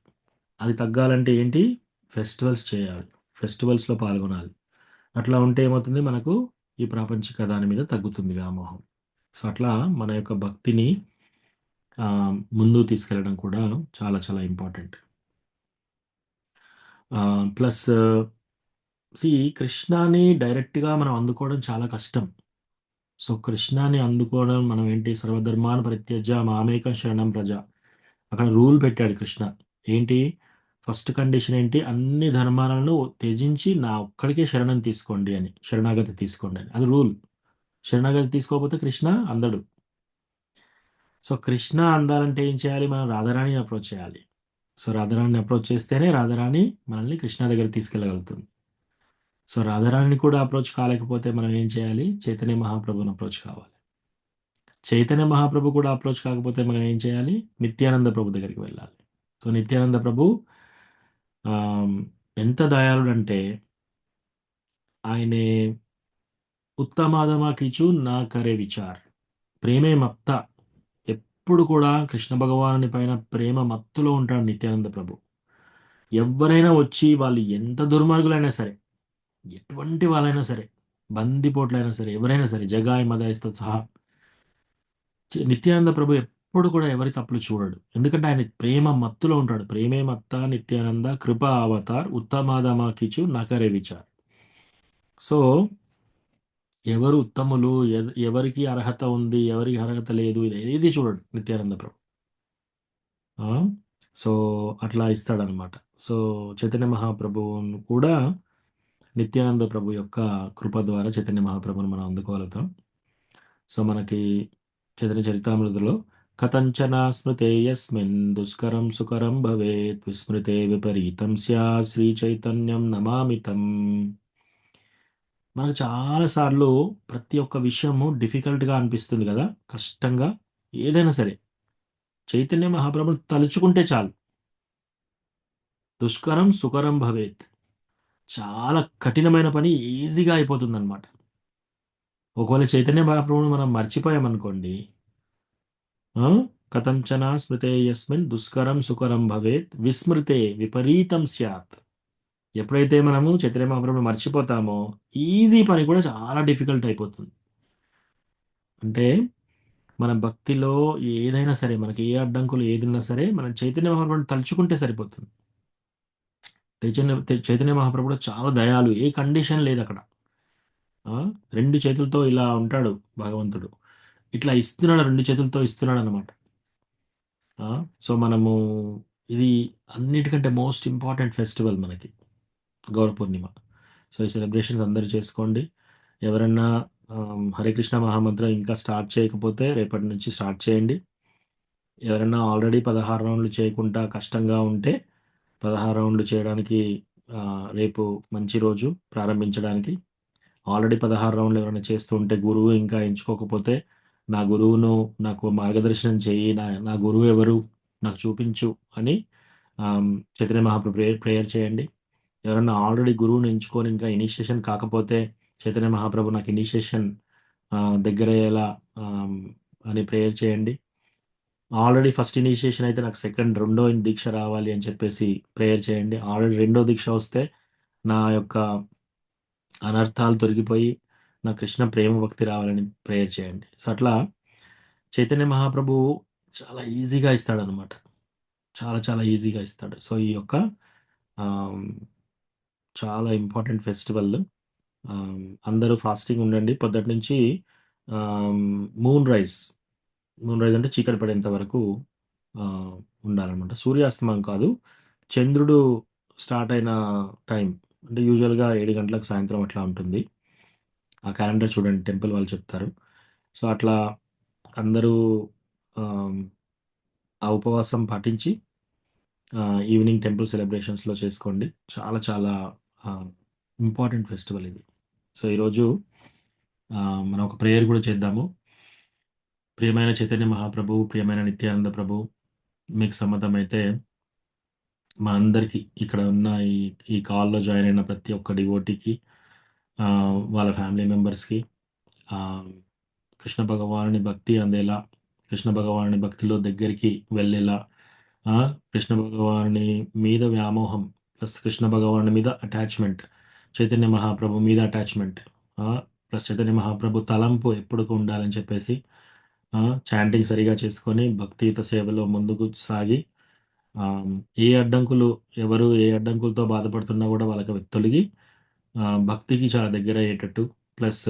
అది తగ్గాలంటే ఏంటి, ఫెస్టివల్స్ చేయాలి. ఫెస్టివల్స్లో పాల్గొనాలి. అట్లా ఉంటే ఏమవుతుంది, మనకు ఈ ప్రాపంచిక దాని మీద తగ్గుతుంది వ్యామోహం. సో అట్లా మన యొక్క భక్తిని ముందుకు తీసుకెళ్ళడం కూడా చాలా చాలా ఇంపార్టెంట్. ప్లస్ కృష్ణాని డైరెక్ట్గా మనం అందుకోవడం చాలా కష్టం. సో కృష్ణాని అందుకోవడం మనం ఏంటి, సర్వధర్మాన్ పరిత్యజ్య మామేకం శరణం ప్రజ. అక్కడ రూల్ పెట్టాడు కృష్ణ. ఏంటి, ఫస్ట్ కండిషన్ ఏంటి, అన్ని ధర్మాలను త్యజించి నా ఒక్కడికే శరణం తీసుకోండి అని, శరణాగతి తీసుకోండి అని. అది రూల్. శరణాగతి తీసుకోకపోతే కృష్ణ అందడు. సో కృష్ణ అందాలంటే ఏం చేయాలి, మనం రాధారాణిని అప్రోచ్ చేయాలి. సో రాధారాణిని అప్రోచ్ చేస్తేనే రాధారాణి మనల్ని కృష్ణ దగ్గర తీసుకెళ్ళగలుగుతుంది. సో రాధారాణిని కూడా అప్రోచ్ కాలేకపోతే మనం ఏం చేయాలి, చైతన్య మహాప్రభుని అప్రోచ్ కావాలి. చైతన్య మహాప్రభు కూడా అప్రోచ్ కాకపోతే మనం ఏం చేయాలి, నిత్యానంద ప్రభు దగ్గరికి వెళ్ళాలి. సో నిత్యానంద ప్రభు ఎంత దయాళుడంటే, ఆయనే ఉత్తమాదమా కిచు నా కరే విచార్, ప్రేమే మత్త, ఎప్పుడు కూడా కృష్ణ భగవానుని పైన ప్రేమ మత్తులో ఉంటాడు నిత్యానంద ప్రభు. ఎవరైనా వచ్చి వాళ్ళు ఎంత దుర్మార్గులైనా సరే, ఎటువంటి వాళ్ళైనా సరే, బందిపోట్లైనా సరే, ఎవరైనా సరే, జగాయి మదాయిస్తో సహా, నిత్యానంద ప్రభు ఎప్పుడు కూడా ఎవరి తప్పులు చూడడు. ఎందుకంటే ఆయన ప్రేమ మత్తులో ఉంటాడు. ప్రేమే మత్త నిత్యానంద కృప అవతార్ ఉత్తమాదమా కిచు నకరే విచార్. సో ఎవరు ఉత్తములు, ఎవరికి అర్హత ఉంది, ఎవరికి అర్హత లేదు, ఇది ఏది చూడడు నిత్యానంద ప్రభు. సో అట్లా ఇస్తాడనమాట. సో చైతన్య మహాప్రభువును కూడా నిత్యానంద ప్రభు యొక్క కృప ద్వారా చైతన్య మహాప్రభుని మనం అందుకోగలుగుతాం. సో మనకి చైతన్య చరితామృతిలో కథంచన స్మృతే యస్మిన్ దుష్కరం సుకరం భవేత్ విస్మృతే విపరీతం స్యాత్ శ్రీ చైతన్యం నమామితం. మనకు చాలాసార్లు ప్రతి ఒక్క విషయము డిఫికల్ట్గా అనిపిస్తుంది కదా, కష్టంగా, ఏదైనా సరే చైతన్య మహాప్రభుని తలుచుకుంటే చాలు. దుష్కరం సుకరం భవేత్, చాలా కఠినమైన పని ఈజీగా అయిపోతుంది అనమాట. ఒకవేళ చైతన్య మహాప్రభుని మనం మర్చిపోయామనుకోండి, కథంచన స్మృతే యస్మిన్ దుష్కరం సుకరం భవేత్ విస్మృతే విపరీతం స్యాత్. ఎప్పుడైతే మనము చైతన్య మహాప్రభుని మర్చిపోతామో ఈజీ పని కూడా చాలా డిఫికల్ట్ అయిపోతుంది. అంటే మన భక్తిలో ఏదైనా సరే, మనకి ఏ అడ్డంకులు ఏదిన్నా సరే, మనం చైతన్య మహాప్రభుని తలుచుకుంటే సరిపోతుంది. చైతన్య మహాప్రభుడు చాలా దయాలు, ఏ కండిషన్ లేదు అక్కడ. రెండు చేతులతో ఇలా ఉంటాడు భగవంతుడు, ఇట్లా ఇస్తున్నాడు, రెండు చేతులతో ఇస్తున్నాడు అనమాట. సో మనము ఇది అన్నిటికంటే మోస్ట్ ఇంపార్టెంట్ ఫెస్టివల్ మనకి గౌర పూర్ణిమ. సో ఈ సెలబ్రేషన్స్ అందరూ చేసుకోండి. ఎవరన్నా హరే కృష్ణ మహామంత్రం ఇంకా స్టార్ట్ చేయకపోతే రేపటి నుంచి స్టార్ట్ చేయండి. ఎవరైనా ఆల్రెడీ 16 రౌండ్లు చేయకుండా కష్టంగా ఉంటే 16 రౌండ్లు చేయడానికి రేపు మంచి రోజు ప్రారంభించడానికి. ఆల్రెడీ 16 రౌండ్లు ఎవరైనా చేస్తూ ఉంటే, గురువు ఇంకా ఎంచుకోకపోతే, నా గురువును నాకు మార్గదర్శనం చేయి, నా గురువు ఎవరు నాకు చూపించు అని చైతన్య మహాప్రభు ప్రేయర్ చేయండి. ఎవరైనా ఆల్రెడీ గురువుని ఎంచుకొని ఇంకా ఇనిషియేషన్ కాకపోతే, చైతన్య మహాప్రభు నాకు ఇనిషియేషన్ దగ్గరయ్యేలా అని ప్రేయర్ చేయండి. ఆల్రెడీ ఫస్ట్ ఇనిషియేషన్ అయితే నాకు రెండో దీక్ష రావాలి అని చెప్పేసి ప్రేయర్ చేయండి. ఆల్రెడీ రెండో దీక్ష వస్తే నా యొక్క అనర్థాలు తొలగిపోయి నా కృష్ణ ప్రేమ భక్తి రావాలని ప్రేయర్ చేయండి. సో అట్లా చైతన్య మహాప్రభు చాలా ఈజీగా ఇస్తాడనమాట, చాలా చాలా ఈజీగా ఇస్తాడు. సో ఈ యొక్క చాలా ఇంపార్టెంట్ ఫెస్టివల్. అందరూ ఫాస్టింగ్ ఉండండి. పొద్దుటి నుంచి మూన్ రైజ్ అంటే చీకటి పడేంత వరకు ఉండాలన్నమాట. సూర్యాస్తమయం కాదు, చంద్రుడు స్టార్ట్ అయిన టైం అంటే యూజువల్గా 7 గంటలకు సాయంత్రం అట్లా ఉంటుంది. ఆ క్యాలెండర్ చూడండి, టెంపుల్ వాళ్ళు చెప్తారు. సో అట్లా అందరూ ఆ ఉపవాసం పాటించి ఈవినింగ్ టెంపుల్ సెలబ్రేషన్స్లో చేసుకోండి. చాలా చాలా ఇంపార్టెంట్ ఫెస్టివల్ ఇది. సో ఈరోజు మనం ఒక ప్రేయర్ కూడా చేద్దాము. ప్రియమైన చైతన్య మహాప్రభు, ప్రియమైన నిత్యానంద ప్రభు, మీకు సమ్మతమైతే మా అందరికీ ఇక్కడ ఉన్న ఈ కాల్లో జాయిన్ అయిన ప్రతి ఒక్క డివోటీకి, వాళ్ళ ఫ్యామిలీ మెంబర్స్కి కృష్ణ భగవానుని భక్తి అందేలా, కృష్ణ భగవానుని భక్తిలో దగ్గరికి వెళ్ళేలా, కృష్ణ భగవానుని మీద వ్యామోహం ప్లస్ కృష్ణ భగవానుడి మీద అటాచ్మెంట్, చైతన్య మహాప్రభు మీద అటాచ్మెంట్, ప్లస్ చైతన్య మహాప్రభు తలంపు ఎప్పుడు ఉండాలని చెప్పేసి చాంటింగ్ సరిగా చేసుకొని భక్తియుత సేవలో ముందుకు సాగి ఆ, ఎవరు ఏ అడ్డంకులతో బాధపడుతున్నా కూడా వాళ్ళకి అవి తొలగి భక్తికి చాలా దగ్గర అయ్యేటట్టు, ప్లస్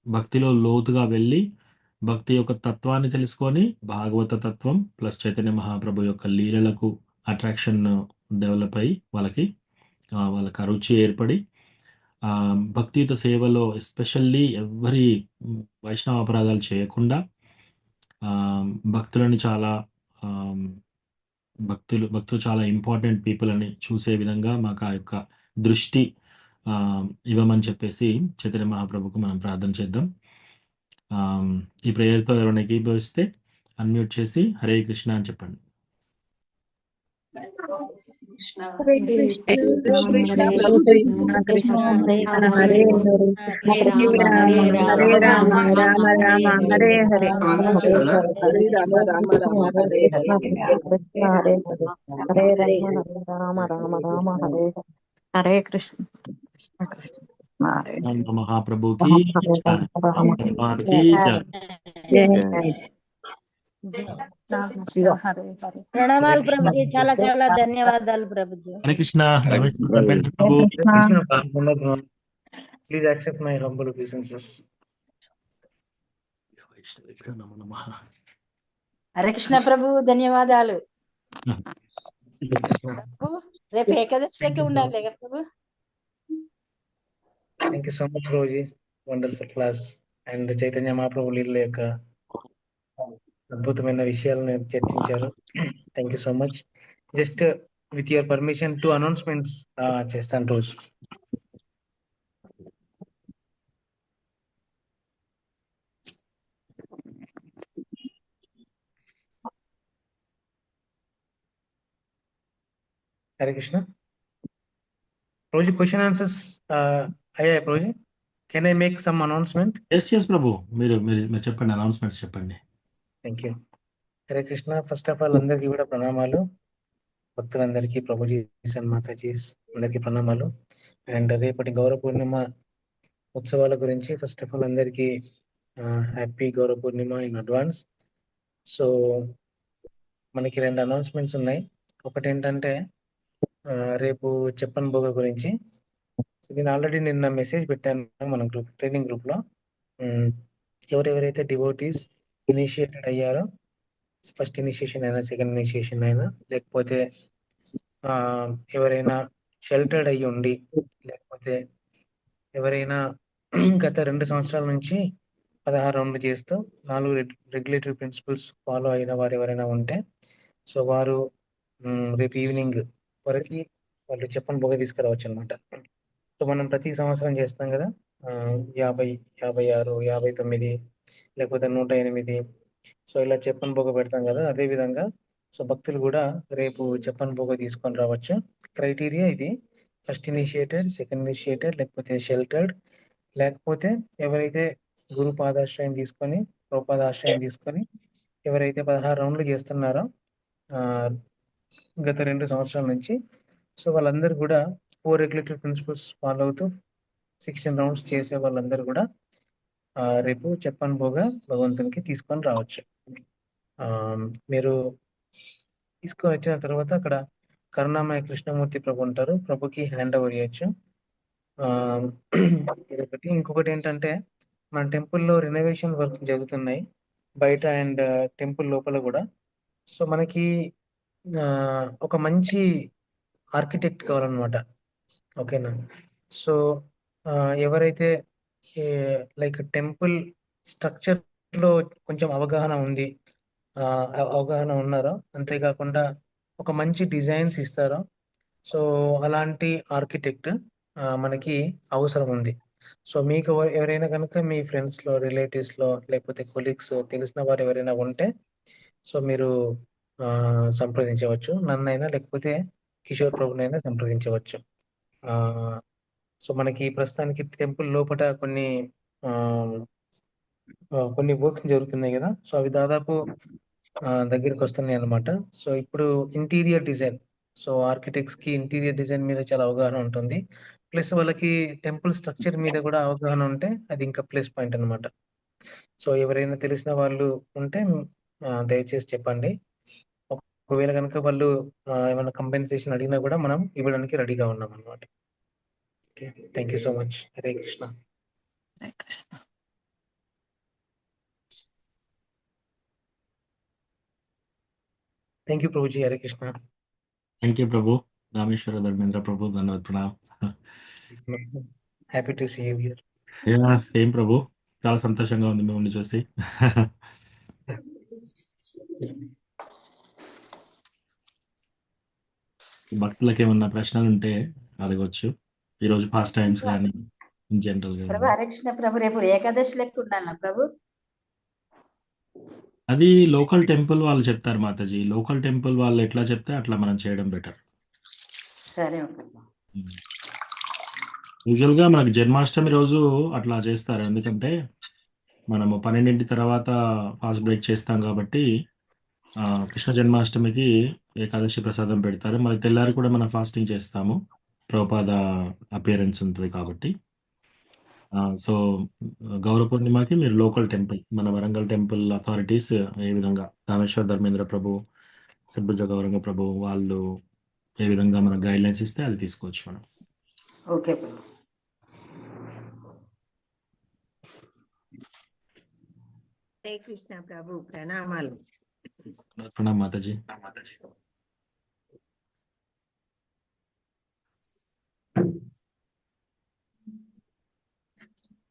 భక్తిలో లోతుగా వెళ్ళి భక్తి యొక్క తత్వాన్ని తెలుసుకొని భాగవత తత్వం ప్లస్ చైతన్య మహాప్రభు యొక్క లీలలకు అట్రాక్షన్ డెవలప్ అయ్యి వాళ్ళకి అరుచి ఏర్పడి భక్తియుత సేవలో ఎస్పెషల్లీ ఎవరి వైష్ణవ అపరాధాలు చేయకుండా భక్తులని చాలా భక్తులు చాలా ఇంపార్టెంట్ పీపుల్ అని చూసే విధంగా మాకు ఆ యొక్క దృష్టి ఇవ్వమని చెప్పేసి చైతన్య మహాప్రభుకు మనం ప్రార్థన చేద్దాం. ఈ ప్రేయర్తో ఎవరైనా ఏకీభవిస్తే అన్మ్యూట్ చేసి హరే కృష్ణ అని చెప్పండి. హరే కృష్ణ కృష్ణ ప్రభుజీ. కృష్ణ హరే హరే హరే హరే హరే రామ రామ హరే రామ రామ హరే హరే హరే హరే హరే హరే రామ రామ రామ హరే హరే. కృష్ణ హరే హరే హరే రామ రామ రామ హరే హరే కృష్ణ కృష్ణ కృష్ణ హరే మహాప్రభుకి జై. భగవాన్కి జై. జై. ప్రణామాలు ప్రభుజీ, చాలా చాలా ధన్యవాదాలు ప్రభుజీ. హరే కృష్ణ. రమేష్ రమేంద్ర ప్రభు Please accept my humble obeisances. నమో నమః. హరే కృష్ణ ప్రభు, ధన్యవాదాలు. ప్రభు, రేపు ఏకాదశికి ఉండాలి కదా ప్రభు. Thank you so much, Roji. Wonderful class. And Chaitanya Mahaprabhu లీల యొక్క అద్భుతమైన విషయాలను చర్చించారు. Thank you so much. Just with your permission 2 announcements చేస్తాను రోజు. హరే కృష్ణ. రోజు క్వశ్చన్ ఆన్సర్స్ అయ్యాయి రోజు. Can I make some announcement? Yes ప్రభు, మీరు చెప్పండి, అనౌన్స్మెంట్స్ చెప్పండి. Thank you. Hare Krishna. First of all అందరికీ కూడా ప్రణామాలు. భక్తులందరికీ, ప్రభుజీ మాతాజీ అందరికీ ప్రణామాలు. అండ్ రేపటి గౌరవ పూర్ణిమ ఉత్సవాల గురించి ఫస్ట్ ఆఫ్ ఆల్ అందరికీ హ్యాపీ గౌరవ పూర్ణిమ ఇన్ అడ్వాన్స్. సో మనకి 2 అనౌన్స్మెంట్స్ ఉన్నాయి. ఒకటి ఏంటంటే రేపు చెప్పన్ భోగ గురించి. నేను ఆల్రెడీ నిన్న మెసేజ్ పెట్టాను మన ట్రైనింగ్ గ్రూప్లో. ఎవరెవరైతే డివోటీస్ ఇనిషియేటెడ్ అయ్యారో, ఫస్ట్ ఇనిషియేషన్ అయినా సెకండ్ ఇనిషియేషన్ అయినా, లేకపోతే ఎవరైనా షెల్టర్డ్ అయ్యి ఉండి, లేకపోతే ఎవరైనా గత 2 సంవత్సరాల నుంచి 16 రౌండ్లు చేస్తూ 4 రెగ్యులేటరీ ప్రిన్సిపల్స్ ఫాలో అయిన వారు ఎవరైనా ఉంటే, సో వారు రేపు ఈవినింగ్ వరకు వాళ్ళు చెప్పని భోగ తీసుకురావచ్చు అనమాట. సో మనం ప్రతి సంవత్సరం చేస్తాం కదా, 50, 56, 59, లేకపోతే 108, సో ఇలా చెప్పని భోగ పెడతాం కదా. అదేవిధంగా సో భక్తులు కూడా రేపు చెప్పని భోగ తీసుకొని రావచ్చు. క్రైటీరియా ఇది: ఫస్ట్ ఇనిషియేటెడ్, సెకండ్ ఇనిషియేటెడ్, లేకపోతే షెల్టర్డ్, లేకపోతే ఎవరైతే గురు పాదాశ్రయం తీసుకొని, ప్రభుపాదాశ్రయం తీసుకొని ఎవరైతే 16 రౌండ్లు చేస్తున్నారో గత 2 సంవత్సరాల నుంచి, సో వాళ్ళందరూ కూడా 4 రెగ్యులేటరీ ప్రిన్సిపల్స్ ఫాలో అవుతూ 16 రౌండ్స్ చేసే వాళ్ళందరూ కూడా రేపు చెప్పని భోగా భగవంతునికి తీసుకొని రావచ్చు. మీరు తీసుకొని వచ్చిన తర్వాత అక్కడ కరుణామయ కృష్ణమూర్తి ప్రభు ఉంటారు, ప్రభుకి హ్యాండ్ ఓవర్ చేయొచ్చు. ఇదొకటి. ఇంకొకటి ఏంటంటే మన టెంపుల్లో రెనోవేషన్ వర్క్స్ జరుగుతున్నాయి బయట అండ్ టెంపుల్ లోపల కూడా. సో మనకి ఒక మంచి ఆర్కిటెక్ట్ కావాలన్నమాట. ఓకేనా? సో ఎవరైతే లైక్ టెంపుల్ స్ట్రక్చర్లో కొంచెం అవగాహన ఉన్నారో, అంతేకాకుండా ఒక మంచి డిజైన్స్ ఇస్తారో, సో అలాంటి ఆర్కిటెక్ట్ మనకి అవసరం ఉంది. సో మీకు ఎవరైనా కనుక మీ ఫ్రెండ్స్లో, రిలేటివ్స్లో, లేకపోతే కొలీగ్స్ తెలిసిన వారు ఎవరైనా ఉంటే, సో మీరు సంప్రదించవచ్చు. నన్నైనా లేకపోతే కిషోర్ ప్రభునైనా సంప్రదించవచ్చు. సో మనకి ప్రస్తుతానికి టెంపుల్ లోపల కొన్ని వర్క్స్ జరుగుతున్నాయి కదా, సో అవి దాదాపు దగ్గరికి వస్తున్నాయి అన్నమాట. సో ఇప్పుడు ఇంటీరియర్ డిజైన్ సో ఆర్కిటెక్ట్స్ కి ఇంటీరియర్ డిజైన్ మీద చాలా అవగాహన ఉంటుంది. ప్లస్ వాళ్ళకి టెంపుల్ స్ట్రక్చర్ మీద కూడా అవగాహన ఉంటే అది ఇంకా ప్లస్ పాయింట్ అన్నమాట. సో ఎవరైనా తెలిసిన వాళ్ళు ఉంటే దయచేసి చెప్పండి. ఒకవేళ కనుక వాళ్ళు ఏమైనా కంపెన్సేషన్ అడిగినా కూడా మనం ఇవ్వడానికి రెడీగా ఉన్నాం అన్నమాట. Okay, thank you so much. Hare Krishna. Hare Krishna. Thank you ప్రభుజీ. హరే కృష్ణ. థ్యాంక్ యూ ప్రభు. రామేశ్వర ధర్మేంద్ర ప్రభు, ధన్యవాద ప్రణామ్. Happy to see you here. Same ప్రభు, చాలా సంతోషంగా ఉంది మిమ్మల్ని చూసి. భక్తులకు ఏమన్నా ప్రశ్నలు ఉంటే అడగొచ్చు. ఈరోజు ఫాస్ట్ టైమ్స్ కానీ ఇన్ జనరల్ గా ప్రభు హరే కృష్ణ ప్రభు, రేపు ఏకాదశి లెక్క ఉండాలా ప్రభు? అది లోకల్ టెంపుల్ వాళ్ళు చెప్తారు మాతాజీ. లోకల్ టెంపుల్ వాళ్ళు ఎట్లా చెప్తే అట్లా మనం చేయడం బెటర్. సరే ప్రభు. యూజువల్ గా మనకి జన్మాష్టమి రోజు అట్లా చేస్తారు, ఎందుకంటే మనము 12 తర్వాత ఫాస్ట్ బ్రేక్ చేస్తాం కాబట్టి కృష్ణ జన్మాష్టమికి ఏకాదశి ప్రసాదం పెడతారు. మరి తెల్లారి కూడా మనం ఫాస్టింగ్ చేస్తాము, ప్రభుపాద అపియరెన్స్ ఉంటుంది కాబట్టి. సో గౌర పూర్ణిమకి మీరు లోకల్ టెంపుల్, మన వరంగల్ టెంపుల్ అథారిటీస్ ఏ విధంగా, రామేశ్వర ధర్మేంద్ర ప్రభు, సద్భుజ గౌరంగ ప్రభు వాళ్ళు ఏ విధంగా మనకు గైడ్ లైన్స్ ఇస్తే అది తీసుకోవచ్చు మనం. ఓకే ప్రభు. హరే కృష్ణ ప్రభు, ప్రణామాలు. ప్రణామ్ మాతాజీ.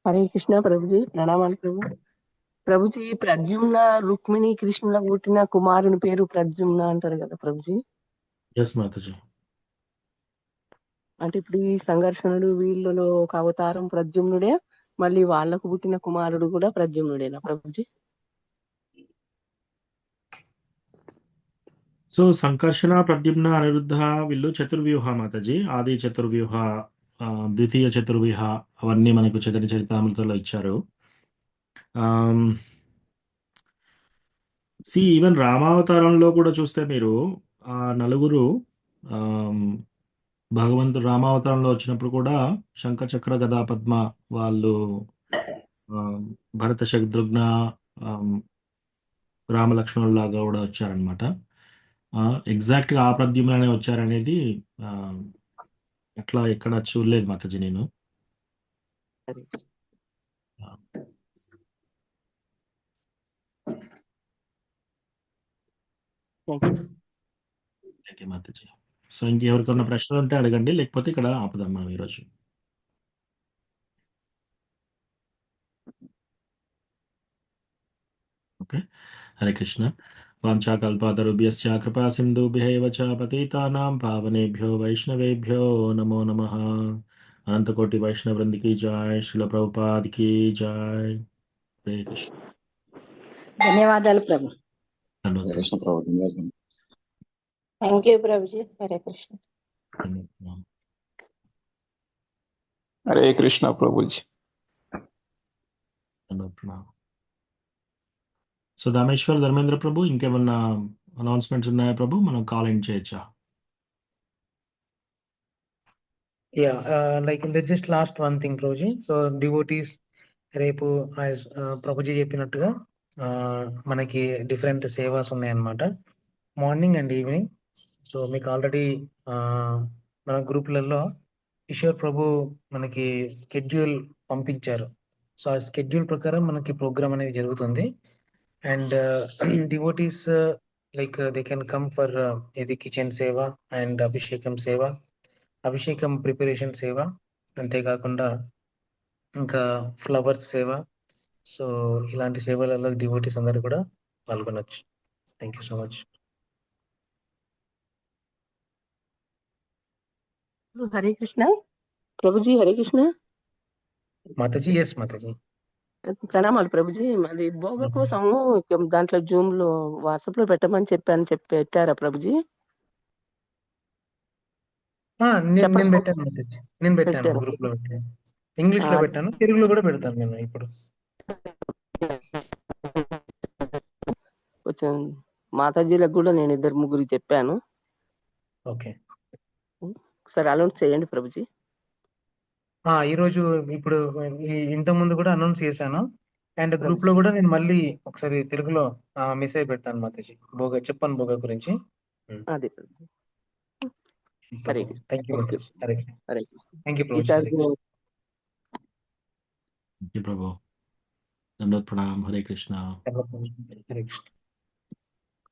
హరే కృష్ణ ప్రభుజీ, ప్రణామాలు ప్రభు. ప్రభుజీ, ప్రద్యుమ్న రుక్మిణి కృష్ణుల పుట్టిన కుమారుని పేరు ప్రద్యుమ్న అంటారు కదా ప్రభుజీ. ఎస్ మాతాజీ. అంటే ఇప్పుడు ఈ సంఘర్షణుడు వీళ్ళలో ఒక అవతారం ప్రద్యుమ్నుడే, మళ్ళీ వాళ్ళకు పుట్టిన కుమారుడు కూడా ప్రద్యుమ్నుడేనా ప్రభుజీ? సో సంకర్షణ, ప్రద్యుమ్న, అనిరుద్ధ వీళ్ళు చతుర్వ్యూహ మాతాజీ. ఆది చతుర్వ్యూహ, ద్వితీయ చతుర్వ్యూహ అవన్నీ మనకు చైతన్య చరితామృతంలో ఇచ్చారు. ఈవెన్ రామావతారంలో కూడా చూస్తే మీరు ఆ నలుగురు భగవంతుడు రామావతారంలో వచ్చినప్పుడు కూడా శంఖ చక్ర గదా పద్మ వాళ్ళు భరత శత్రుఘ్న రామలక్ష్మణులాగా కూడా వచ్చారనమాట. ఎగ్జాక్ట్గా ఆ ప్రద్యుమ్ననే వచ్చారనేది అట్లా ఎక్కడ చూడలేదు మాతాజీ నేను. Thank you Mataji. సో ఇంకెవరికన్నా ప్రశ్నలు ఉంటే అడగండి, లేకపోతే ఇక్కడ ఆపుదాం మనం ఈరోజు. ఓకే, హరే కృష్ణ. వాంఛాకల్పాతరుభ్యశ్చ కృపా సింధుభ్యైవ చ పతితానాం పావనేభ్యో వైష్ణవేభ్యో నమో నమః. అనంతకోటి వైష్ణవ వృందికి జాయ్, శ్రీల ప్రభుపాద్ కి జాయ్. హరే కృష్ణ. ధన్యవాదాలు ప్రభు. థ్యాంక్ యూ ప్రభుజీ. హరే కృష్ణ. హరే కృష్ణ ప్రభుజీ. సో దామేశ్వర్ ధర్మేంద్ర ప్రభు, ఇంకేమన్నా అనౌన్స్మెంట్స్ ఉన్నాయా ప్రభు? మనం కాల్ ఇన్ చేయొచ్చా? Like just last one thing Prabhuji. So devotees రేపు ప్రభుజీ చెప్పినట్టుగా మనకి డిఫరెంట్ సేవాస్ ఉన్నాయన్నమాట, మార్నింగ్ అండ్ ఈవినింగ్. సో మీకు ఆల్రెడీ మన గ్రూపులలో కిషోర్ ప్రభు మనకి స్కెడ్యూల్ పంపించారు. సో ఆ స్కెడ్యూల్ ప్రకారం మనకి ప్రోగ్రామ్ అనేది జరుగుతుంది. And devotees like they can come for ఇది కిచెన్ సేవ అండ్ అభిషేకం సేవ, అభిషేకం ప్రిపరేషన్ సేవ, అంతేకాకుండా ఇంకా ఫ్లవర్స్ సేవ. సో ఇలాంటి సేవలలో డివోటీస్ అందరూ కూడా పాల్గొనవచ్చు. Thank you so much. Hare Krishna Prabhuji. Hare Krishna Mataji. Yes Mataji. ప్రణామాలు ప్రభుజీ. అది భోగ కోసం దాంట్లో జూమ్ లో వాట్సాప్ లో పెట్టమని పెట్టారా ప్రభుజీ? నేను పెట్టాను మాతాజీ, నేను పెట్టాను గ్రూప్ లో పెట్టాను, ఇంగ్లీష్ లో పెట్టాను, తెలుగులో కూడా పెడతాను నేను ఇప్పుడు. కొంచెం మాతాజీలకు కూడా నేను 2-3 చెప్పాను. ఓకే. ఒకసారి అనౌన్స్ చేయండి ప్రభుజీ. ఈరోజు ఇప్పుడు ఇంత ముందు కూడా అనౌన్స్ చేశాను. అండ్ గ్రూప్ ప్రభుజీ లో కూడా నేను మళ్ళీ ఒకసారి తెలుగులో మెసేజ్ పెడతాను మాతాజీ. చెప్పాను భోగా గురించి. అదే Prabhuji. Hare Krishna. Thank you thank you. Mataji. Hare Hare thank you Prabhuji. Gita Hare Krishna. Prabhu దండవత్ Pranam. Hare Krishna. Hare Krishna.